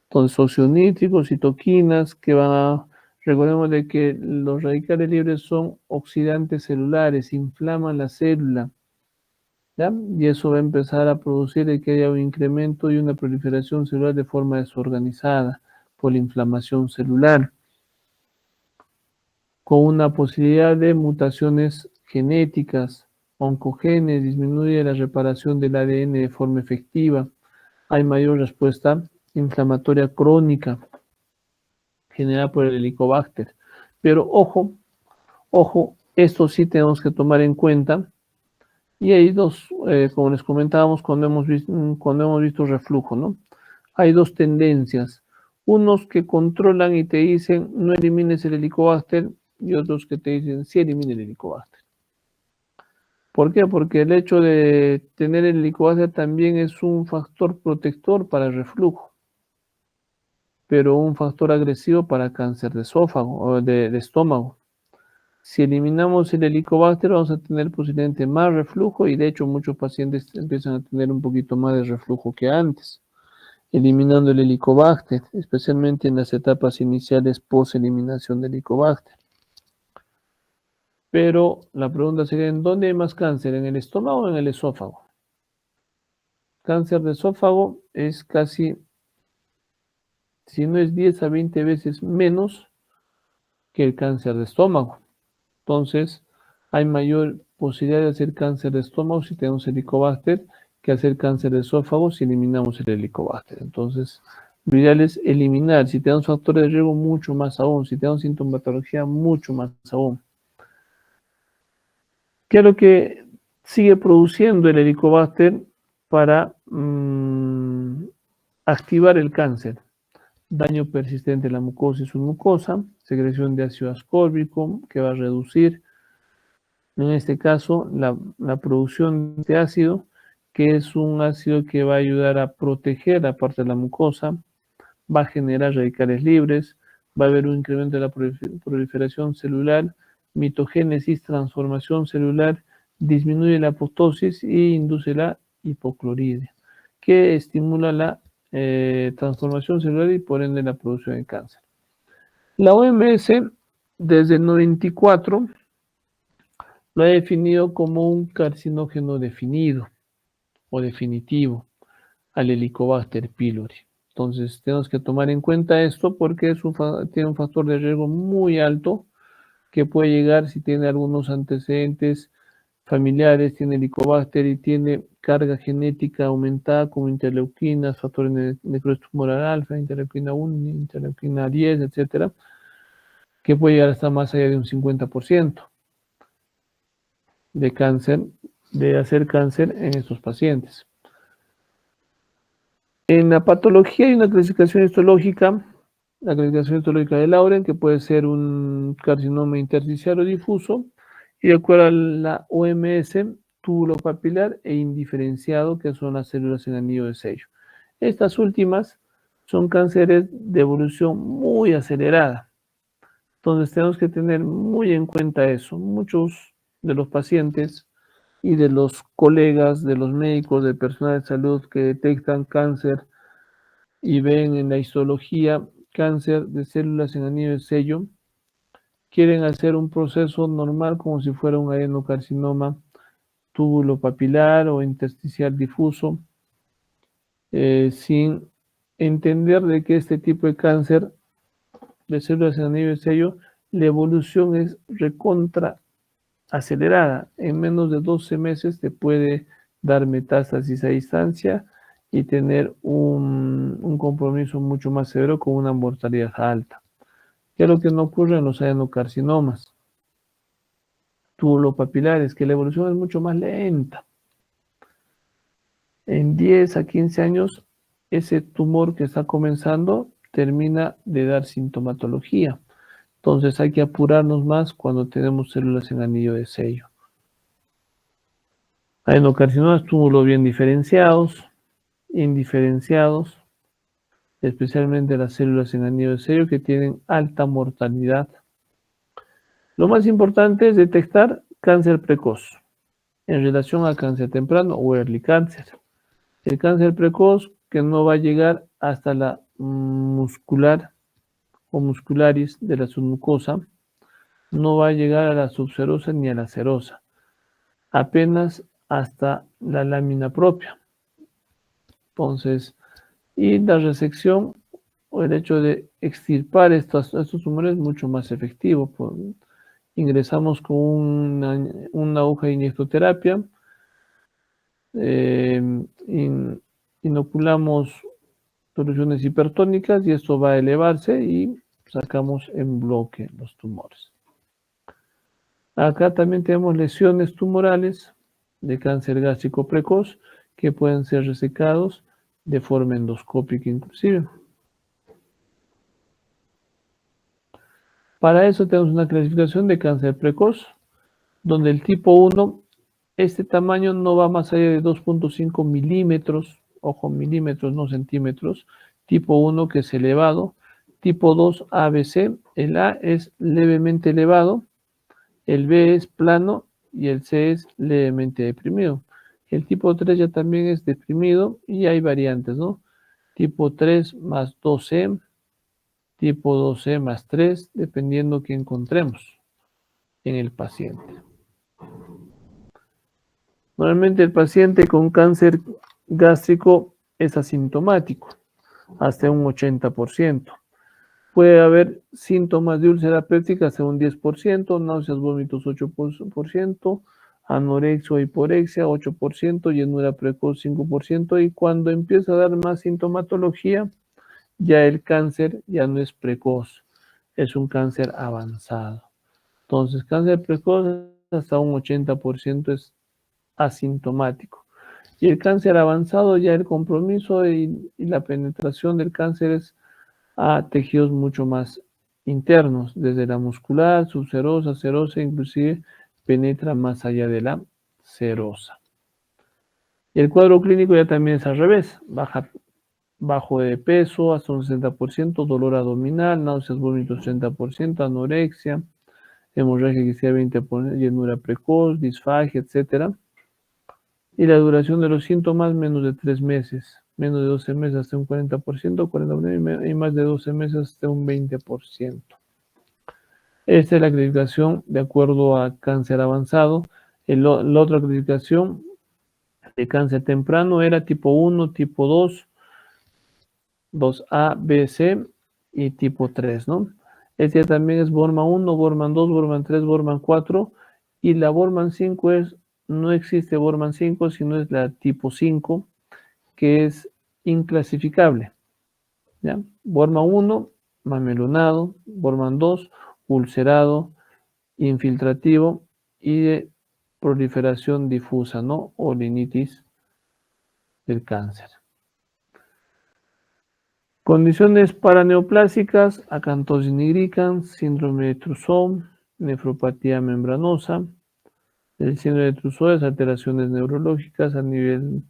Speaker 1: Entonces, óxidos nítricos, citoquinas que van a... Recordemos de que los radicales libres son oxidantes celulares, inflaman la célula ¿ya? Y eso va a empezar a producir de que haya un incremento y una proliferación celular de forma desorganizada por la inflamación celular, con una posibilidad de mutaciones genéticas, oncogenes, disminuye la reparación del ADN de forma efectiva, hay mayor respuesta inflamatoria crónica generada por el Helicobacter. Pero ojo, esto sí tenemos que tomar en cuenta. Y hay dos, como les comentábamos cuando hemos visto reflujo, ¿no? Hay dos tendencias. Unos que controlan y te dicen no elimines el Helicobacter y otros que te dicen sí elimine el Helicobacter. ¿Por qué? Porque el hecho de tener el Helicobacter también es un factor protector para el reflujo, pero un factor agresivo para cáncer de esófago o de estómago. Si eliminamos el Helicobacter, vamos a tener posiblemente más reflujo y de hecho muchos pacientes empiezan a tener un poquito más de reflujo que antes, eliminando el Helicobacter, especialmente en las etapas iniciales post-eliminación del Helicobacter. Pero la pregunta sería, ¿en dónde hay más cáncer? ¿En el estómago o en el esófago? Cáncer de esófago es casi, si no es 10 a 20 veces menos que el cáncer de estómago. Entonces, hay mayor posibilidad de hacer cáncer de estómago si tenemos Helicobacter que hacer cáncer de esófago si eliminamos el Helicobacter. Entonces, lo ideal es eliminar. Si tenemos factores de riesgo, mucho más aún. Si tenemos sintomatología, mucho más aún. ¿Qué es lo que sigue produciendo el Helicobacter para activar el cáncer? Daño persistente en la mucosa y submucosa, secreción de ácido ascórbico que va a reducir, en este caso, la producción de ácido, que es un ácido que va a ayudar a proteger la parte de la mucosa, va a generar radicales libres, va a haber un incremento de la proliferación celular, mitogénesis, transformación celular, disminuye la apoptosis e induce la hipocloridria, que estimula la transformación celular y por ende la producción de cáncer. La OMS, desde el 94, lo ha definido como un carcinógeno definido o definitivo al Helicobacter pylori. Entonces, tenemos que tomar en cuenta esto porque tiene un factor de riesgo muy alto que puede llegar si tiene algunos antecedentes familiares, tiene Helicobacter y tiene carga genética aumentada como interleuquinas, factores de necrosis tumoral alfa, interleuquina 1, interleuquina 10, etcétera, que puede llegar hasta más allá de un 50% de cáncer, de hacer cáncer en estos pacientes. En la patología hay una clasificación histológica, la clasificación histológica de Lauren, que puede ser un carcinoma intersticial o difuso, y de acuerdo a la OMS, túbulo papilar e indiferenciado, que son las células en anillo de sello. Estas últimas son cánceres de evolución muy acelerada. Entonces tenemos que tener muy en cuenta eso. Muchos de los pacientes y de los colegas, de los médicos, del personal de salud que detectan cáncer y ven en la histología cáncer de células en anillo de sello, quieren hacer un proceso normal como si fuera un adenocarcinoma túbulo papilar o intersticial difuso, sin entender de que este tipo de cáncer de células en anillo de sello, la evolución es recontra acelerada. En menos de 12 meses te puede dar metástasis a distancia y tener un compromiso mucho más severo con una mortalidad alta. ¿Qué es lo que no ocurre en los adenocarcinomas tubulopapilares? Que la evolución es mucho más lenta. En 10 a 15 años, ese tumor que está comenzando termina de dar sintomatología. Entonces hay que apurarnos más cuando tenemos células en anillo de sello. Adenocarcinomas túbulo bien diferenciados, indiferenciados, especialmente las células en anillo de sello que tienen alta mortalidad. Lo más importante es detectar cáncer precoz en relación al cáncer temprano o early cancer. El cáncer precoz que no va a llegar hasta la muscular o muscularis de la submucosa, no va a llegar a la subserosa ni a la serosa. Apenas hasta la lámina propia. Entonces, y la resección o el hecho de extirpar estos tumores es mucho más efectivo. Ingresamos con una aguja de inyectoterapia, inoculamos soluciones hipertónicas y esto va a elevarse y sacamos en bloque los tumores. Acá también tenemos lesiones tumorales de cáncer gástrico precoz que pueden ser resecados de forma endoscópica inclusive. Para eso tenemos una clasificación de cáncer precoz, donde el tipo 1, este tamaño no va más allá de 2.5 milímetros, ojo, milímetros, no centímetros, tipo 1 que es elevado, tipo 2 ABC, el A es levemente elevado, el B es plano y el C es levemente deprimido. El tipo 3 ya también es deprimido y hay variantes, ¿no? Tipo 3 más 2C, tipo 2C más 3, dependiendo que encontremos en el paciente. Normalmente el paciente con cáncer gástrico es asintomático, hasta un 80%. Puede haber síntomas de úlcera péptica hasta un 10%, náuseas, vómitos 8%, anorexia o hiporexia 8%, llenura precoz 5%, y cuando empieza a dar más sintomatología, ya el cáncer ya no es precoz, es un cáncer avanzado. Entonces, cáncer precoz hasta un 80% es asintomático. Y el cáncer avanzado, ya el compromiso y la penetración del cáncer es a tejidos mucho más internos, desde la muscular, subserosa, serosa, inclusive penetra más allá de la serosa. Y el cuadro clínico ya también es al revés, bajo de peso hasta un 60%, dolor abdominal, náuseas, vómitos 30%, anorexia, hemorragia que sea 20%, llenura precoz, disfagia, etc. Y la duración de los síntomas menos de 3 meses, menos de 12 meses hasta un 40%, 40% y más de 12 meses hasta un 20%. Esta es la clasificación de acuerdo a cáncer avanzado. La otra clasificación de cáncer temprano era tipo 1, tipo 2, 2A, B, C y tipo 3, ¿no? Este también es Borman 1, Borman 2, Borman 3, Borman 4 y la Borman 5 no existe Borman 5, sino es la tipo 5, que es inclasificable. ¿Ya? Borman 1, mamelonado, Borman 2, ulcerado, infiltrativo y de proliferación difusa, ¿no? O rinitis del cáncer. Condiciones paraneoplásicas, acantosis nigricans, síndrome de Trousseau, nefropatía membranosa. El síndrome de Trousseau es alteraciones neurológicas a nivel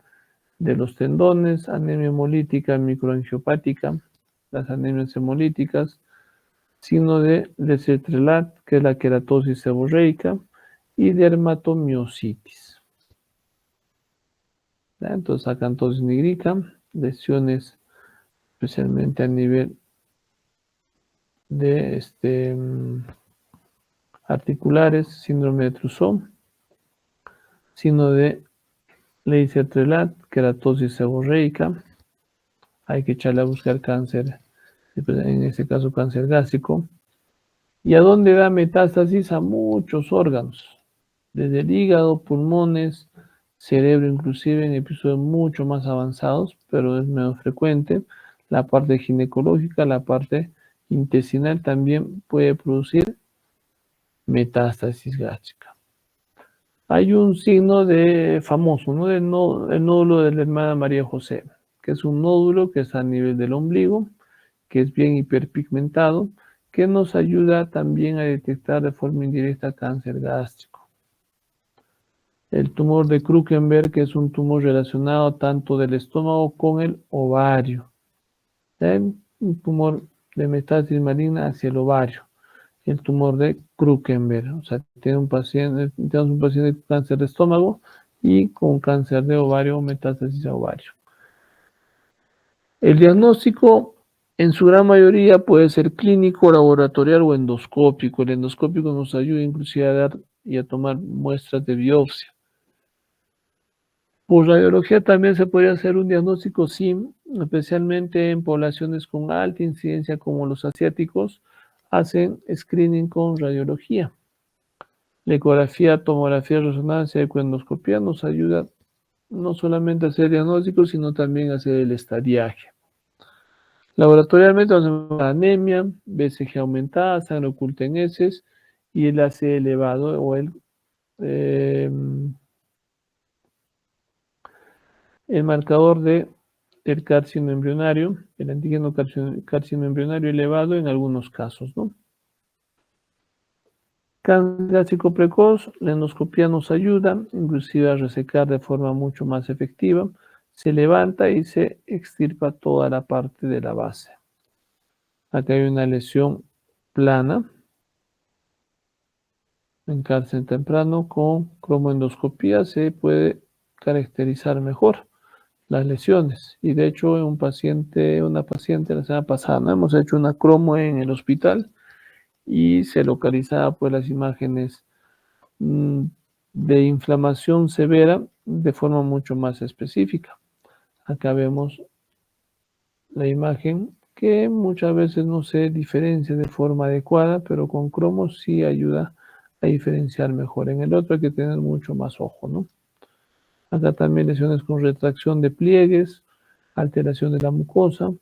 Speaker 1: de los tendones, anemia hemolítica microangiopática, las anemias hemolíticas, signo de Lesertrelat, que es la queratosis seborreica, y dermatomiositis. ¿Ya? Entonces, acantosis nigrica, lesiones especialmente a nivel de articulares, síndrome de Trousseau, signo de Lesertrelat, queratosis seborreica, hay que echarle a buscar cáncer, en este caso cáncer gástrico. ¿Y a dónde da metástasis? A muchos órganos, desde el hígado, pulmones, cerebro, inclusive en episodios mucho más avanzados, pero es menos frecuente. La parte ginecológica, la parte intestinal también puede producir metástasis gástrica. Hay un signo famoso, ¿no? El nódulo de la hermana María José, que es un nódulo que está a nivel del ombligo, que es bien hiperpigmentado, que nos ayuda también a detectar de forma indirecta cáncer gástrico. El tumor de Krukenberg, que es un tumor relacionado tanto del estómago con el ovario. Un tumor de metástasis maligna hacia el ovario. El tumor de Krukenberg. O sea, tenemos un paciente con cáncer de estómago y con cáncer de ovario o metástasis a ovario. El diagnóstico en su gran mayoría puede ser clínico, laboratorial o endoscópico. El endoscópico nos ayuda inclusive a dar y a tomar muestras de biopsia. Por radiología también se podría hacer un diagnóstico SIM, especialmente en poblaciones con alta incidencia como los asiáticos, hacen screening con radiología. La ecografía, tomografía, resonancia, ecoendoscopía nos ayuda no solamente a hacer diagnósticos, sino también a hacer el estadiaje. Laboratorialmente hacemos anemia, BCG aumentada, sangre oculta en heces y el AC elevado o el marcador del carcinoma embrionario, el antígeno carcinoma embrionario elevado en algunos casos, ¿no? Cáncer gástrico precoz, la endoscopía nos ayuda, inclusive a resecar de forma mucho más efectiva. Se levanta y se extirpa toda la parte de la base. Acá hay una lesión plana en cáncer temprano con cromoendoscopía se puede caracterizar mejor las lesiones. Y de hecho, una paciente la semana pasada, ¿no? Hemos hecho una cromo en el hospital y se localizaba pues las imágenes de inflamación severa de forma mucho más específica. Acá vemos la imagen que muchas veces no se diferencia de forma adecuada, pero con cromos sí ayuda a diferenciar mejor. En el otro hay que tener mucho más ojo, ¿no? Acá también lesiones con retracción de pliegues, alteración de la mucosa.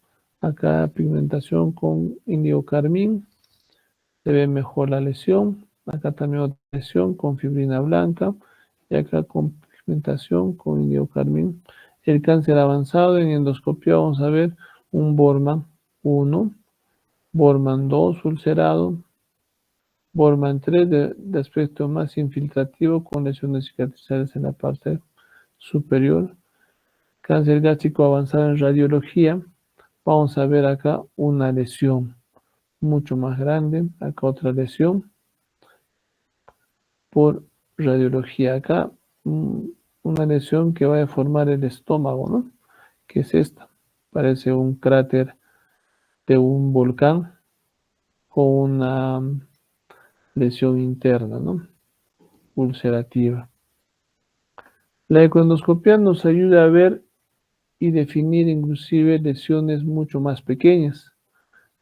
Speaker 1: Acá pigmentación con índigo carmín. Se ve mejor la lesión. Acá también otra lesión con fibrina blanca. Y acá con pigmentación con índigo carmín. El cáncer avanzado en endoscopia vamos a ver un Bormann 1, Bormann 2 ulcerado, Bormann 3 de aspecto más infiltrativo con lesiones cicatrizales en la parte superior. Cáncer gástrico avanzado en radiología. Vamos a ver acá una lesión mucho más grande. Acá otra lesión por radiología. Acá una lesión que va a deformar el estómago, ¿no? Que es esta. Parece un cráter de un volcán con una lesión interna, ¿no? Ulcerativa. La ecoendoscopia nos ayuda a ver y definir inclusive lesiones mucho más pequeñas.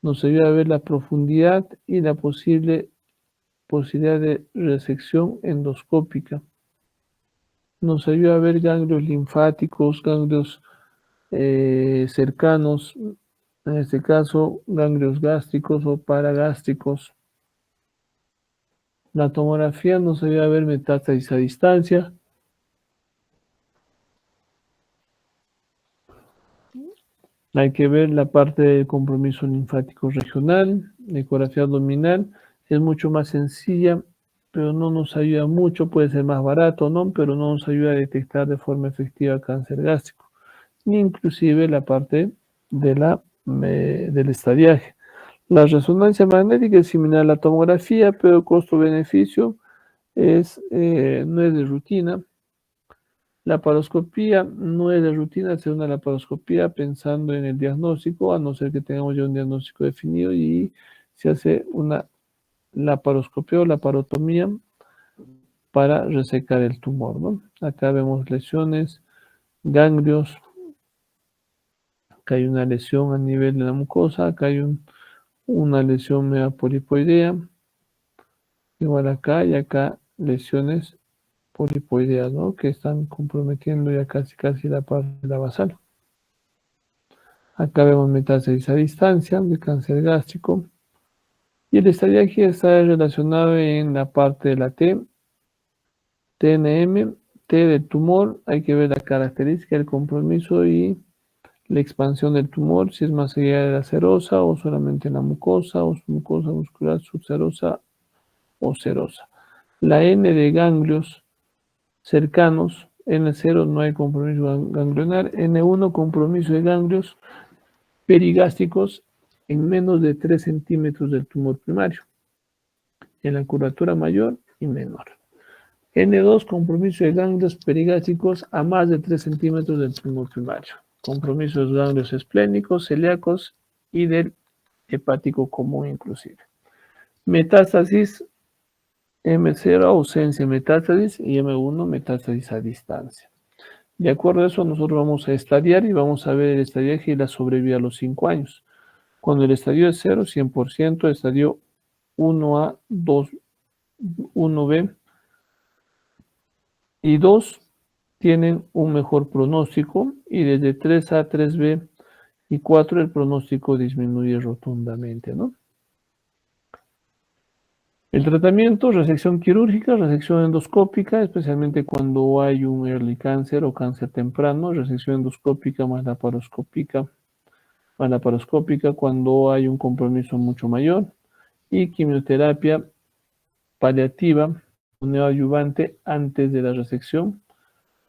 Speaker 1: Nos ayuda a ver la profundidad y la posibilidad de resección endoscópica. Nos ayuda a ver ganglios linfáticos, ganglios cercanos, en este caso ganglios gástricos o paragástricos. La tomografía nos ayuda a ver metástasis a distancia. Hay que ver la parte del compromiso linfático regional, la ecografía abdominal. Es mucho más sencilla, pero no nos ayuda mucho. Puede ser más barato, ¿no? Pero no nos ayuda a detectar de forma efectiva cáncer gástrico. Ni inclusive la parte del estadiaje. La resonancia magnética es similar a la tomografía, pero costo-beneficio no es de rutina. La laparoscopía no es de rutina, hacer una laparoscopía pensando en el diagnóstico, a no ser que tengamos ya un diagnóstico definido y se hace una laparoscopía o laparotomía para resecar el tumor, ¿no? Acá vemos lesiones, ganglios, acá hay una lesión a nivel de la mucosa, acá hay una lesión megapolipoidea, igual acá y acá lesiones polipoideas, ¿no? Que están comprometiendo ya casi la parte de la basal. Acá vemos metástasis a distancia de cáncer gástrico. Y el estadiaje está relacionado en la parte de la T, TNM, T del tumor. Hay que ver la característica del compromiso y la expansión del tumor, si es más allá de la serosa o solamente en la mucosa o mucosa muscular subserosa o serosa. La N de ganglios cercanos, N0 no hay compromiso ganglionar, N1 compromiso de ganglios perigástricos en menos de 3 centímetros del tumor primario, en la curvatura mayor y menor. N2, compromiso de ganglios perigástricos a más de 3 centímetros del tumor primario. Compromiso de los ganglios esplénicos, celíacos y del hepático común inclusive. Metástasis, M0, ausencia de metástasis y M1, metástasis a distancia. De acuerdo a eso, nosotros vamos a estadiar y vamos a ver el estadiaje y la sobrevida a los 5 años. Cuando el estadio es 0, 100%, estadio 1A, 2, 1B y 2 tienen un mejor pronóstico y desde 3A, 3B y 4 el pronóstico disminuye rotundamente, ¿no? El tratamiento, resección quirúrgica, resección endoscópica, especialmente cuando hay un early cáncer o cáncer temprano, resección endoscópica más laparoscópica cuando hay un compromiso mucho mayor, y quimioterapia paliativa o neoadyuvante antes de la resección,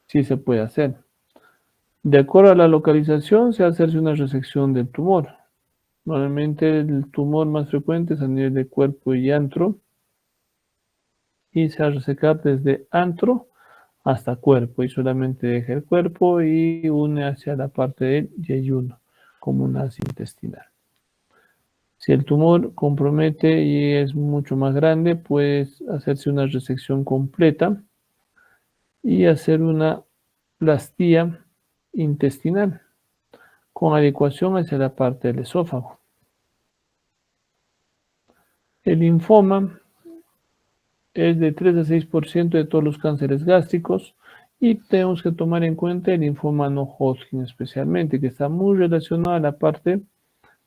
Speaker 1: sí se puede hacer. De acuerdo a la localización, se hace una resección del tumor. Normalmente el tumor más frecuente es a nivel de cuerpo y antro, y se va a resecar desde antro hasta cuerpo, y solamente deja el cuerpo y une hacia la parte del yeyuno, como un haz intestinal. Si el tumor compromete y es mucho más grande, puede hacerse una resección completa y hacer una plastía intestinal con adecuación hacia la parte del esófago. El linfoma es de 3 a 6% de todos los cánceres gástricos, y tenemos que tomar en cuenta el linfoma no Hodgkin especialmente, que está muy relacionado a la parte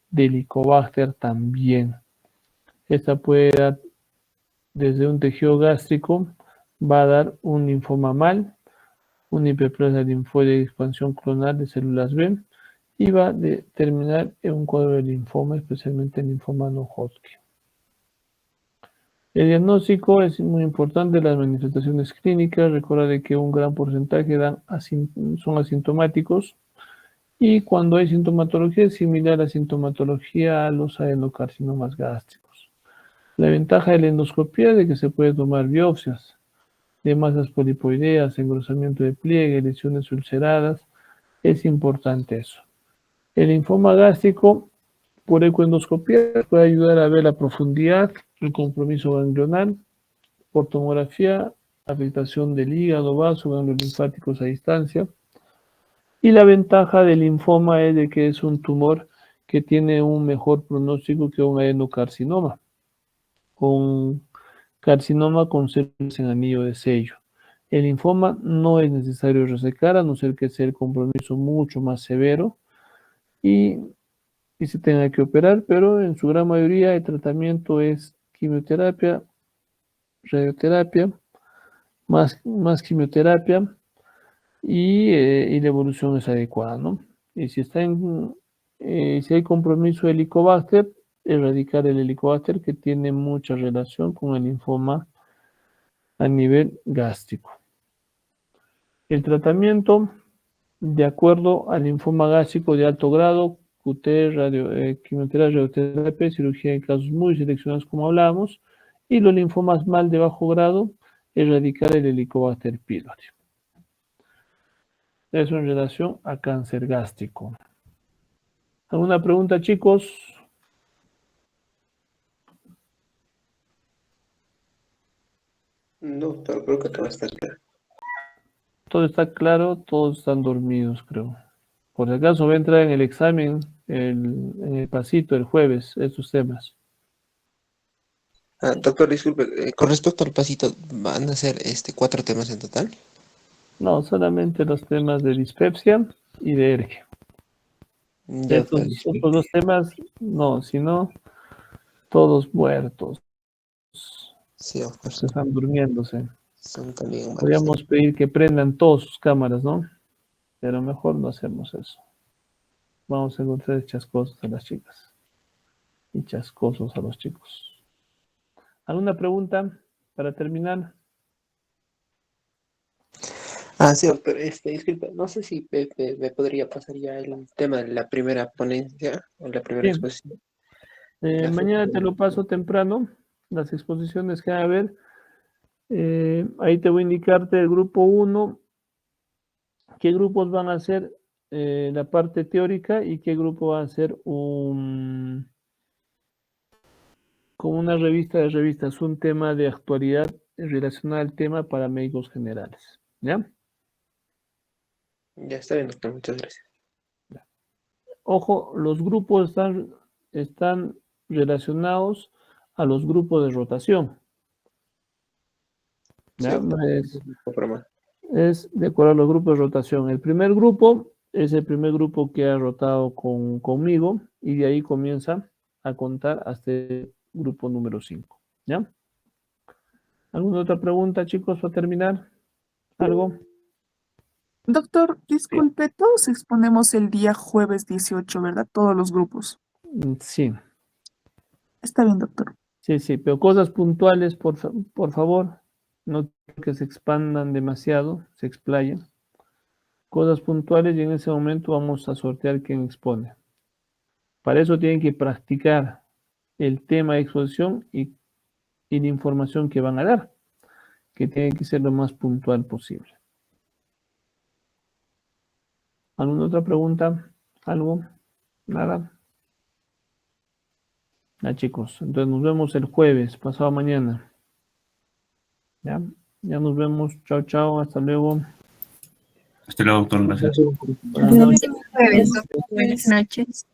Speaker 1: del Helicobacter también. Esta puede dar desde un tejido gástrico, va a dar un linfoma mal, una hiperplasia linfoide de expansión clonal de células B, y va a terminar en un cuadro de linfoma, especialmente el linfoma no Hodgkin. El diagnóstico es muy importante, las manifestaciones clínicas. Recuerda de que un gran porcentaje son asintomáticos, y cuando hay sintomatología es similar a la sintomatología a los adenocarcinomas gástricos. La ventaja de la endoscopía es de que se puede tomar biopsias de masas polipoideas, engrosamiento de pliegue, lesiones ulceradas. Es importante eso. El linfoma gástrico por ecoendoscopía puede ayudar a ver la profundidad, el compromiso ganglional. Por tomografía, afectación del hígado, vaso, ganglios linfáticos a distancia. Y la ventaja del linfoma es de que es un tumor que tiene un mejor pronóstico que un adenocarcinoma, un carcinoma con células en anillo de sello. El linfoma no es necesario resecar, a no ser que sea el compromiso mucho más severo y se tenga que operar, pero en su gran mayoría el tratamiento es quimioterapia, radioterapia, más quimioterapia, y la evolución es adecuada, ¿no? Y si si hay compromiso de Helicobacter, erradicar el Helicobacter, que tiene mucha relación con el linfoma a nivel gástrico. El tratamiento, de acuerdo al linfoma gástrico de alto grado, QT, quimioterapia, radioterapia, cirugía en casos muy seleccionados como hablábamos, y los linfomas mal de bajo grado, erradicar el Helicobacter pylori. Eso en relación a cáncer gástrico. ¿Alguna pregunta, chicos?
Speaker 2: No, doctor, creo que todo está claro.
Speaker 1: Todo está claro, todos están dormidos, creo. Por si acaso va a entrar en el examen en el pasito el jueves, estos temas.
Speaker 2: Ah, doctor, disculpe, con respecto al pasito, ¿van a ser 4 temas en total?
Speaker 1: No, solamente los temas de dispepsia y de ERG.
Speaker 2: Ya, doctor,
Speaker 1: Estos otros
Speaker 2: disculpe.
Speaker 1: dos temas, no, sino todos muertos,
Speaker 2: Sí, doctor,
Speaker 1: que están durmiéndose.
Speaker 2: son también malos
Speaker 1: Podríamos
Speaker 2: temas.
Speaker 1: pedir que prendan todas sus cámaras, ¿no? Pero mejor no hacemos eso. Vamos a encontrar chascosos a las chicas y chascosos a los chicos. ¿Alguna pregunta para terminar?
Speaker 2: Ah, sí, doctor, disculpe, no sé si me podría pasar ya el tema de la primera ponencia o la primera
Speaker 1: Bien,
Speaker 2: exposición. La fecha
Speaker 1: mañana te lo paso temprano, las exposiciones que va a haber. Ahí te voy a indicarte el grupo 1, qué grupos van a ser la parte teórica y qué grupo va a ser como una revista de revistas, un tema de actualidad relacionado al tema para médicos generales. ¿Ya?
Speaker 2: Ya está bien, doctor, muchas gracias.
Speaker 1: Ojo, los grupos están relacionados a los grupos de rotación.
Speaker 2: Sí,
Speaker 1: ¿Ya?
Speaker 2: doctor. No problema.
Speaker 1: Es de acuerdo a los grupos de rotación. El primer grupo es el primer grupo que ha rotado conmigo y de ahí comienza a contar hasta el grupo número 5. ¿Ya? ¿Alguna otra pregunta, chicos, para terminar? ¿Algo?
Speaker 3: Doctor, disculpe, todos exponemos el día jueves 18, ¿verdad? Todos los grupos.
Speaker 1: Sí,
Speaker 3: Está bien, doctor.
Speaker 1: sí, pero cosas puntuales, por favor, no que se expandan demasiado, se explayen. Cosas puntuales y en ese momento vamos a sortear quién expone. Para eso tienen que practicar el tema de exposición y la información que van a dar, que tiene que ser lo más puntual posible. ¿Alguna otra pregunta? ¿Algo? ¿Nada? Ya, chicos, entonces nos vemos el jueves, pasado mañana. ¿Ya? Ya nos vemos. Chao, chao. Hasta luego.
Speaker 4: Hasta luego, doctor. Gracias.
Speaker 1: Buenas noches.
Speaker 5: Jueves. Buenas noches.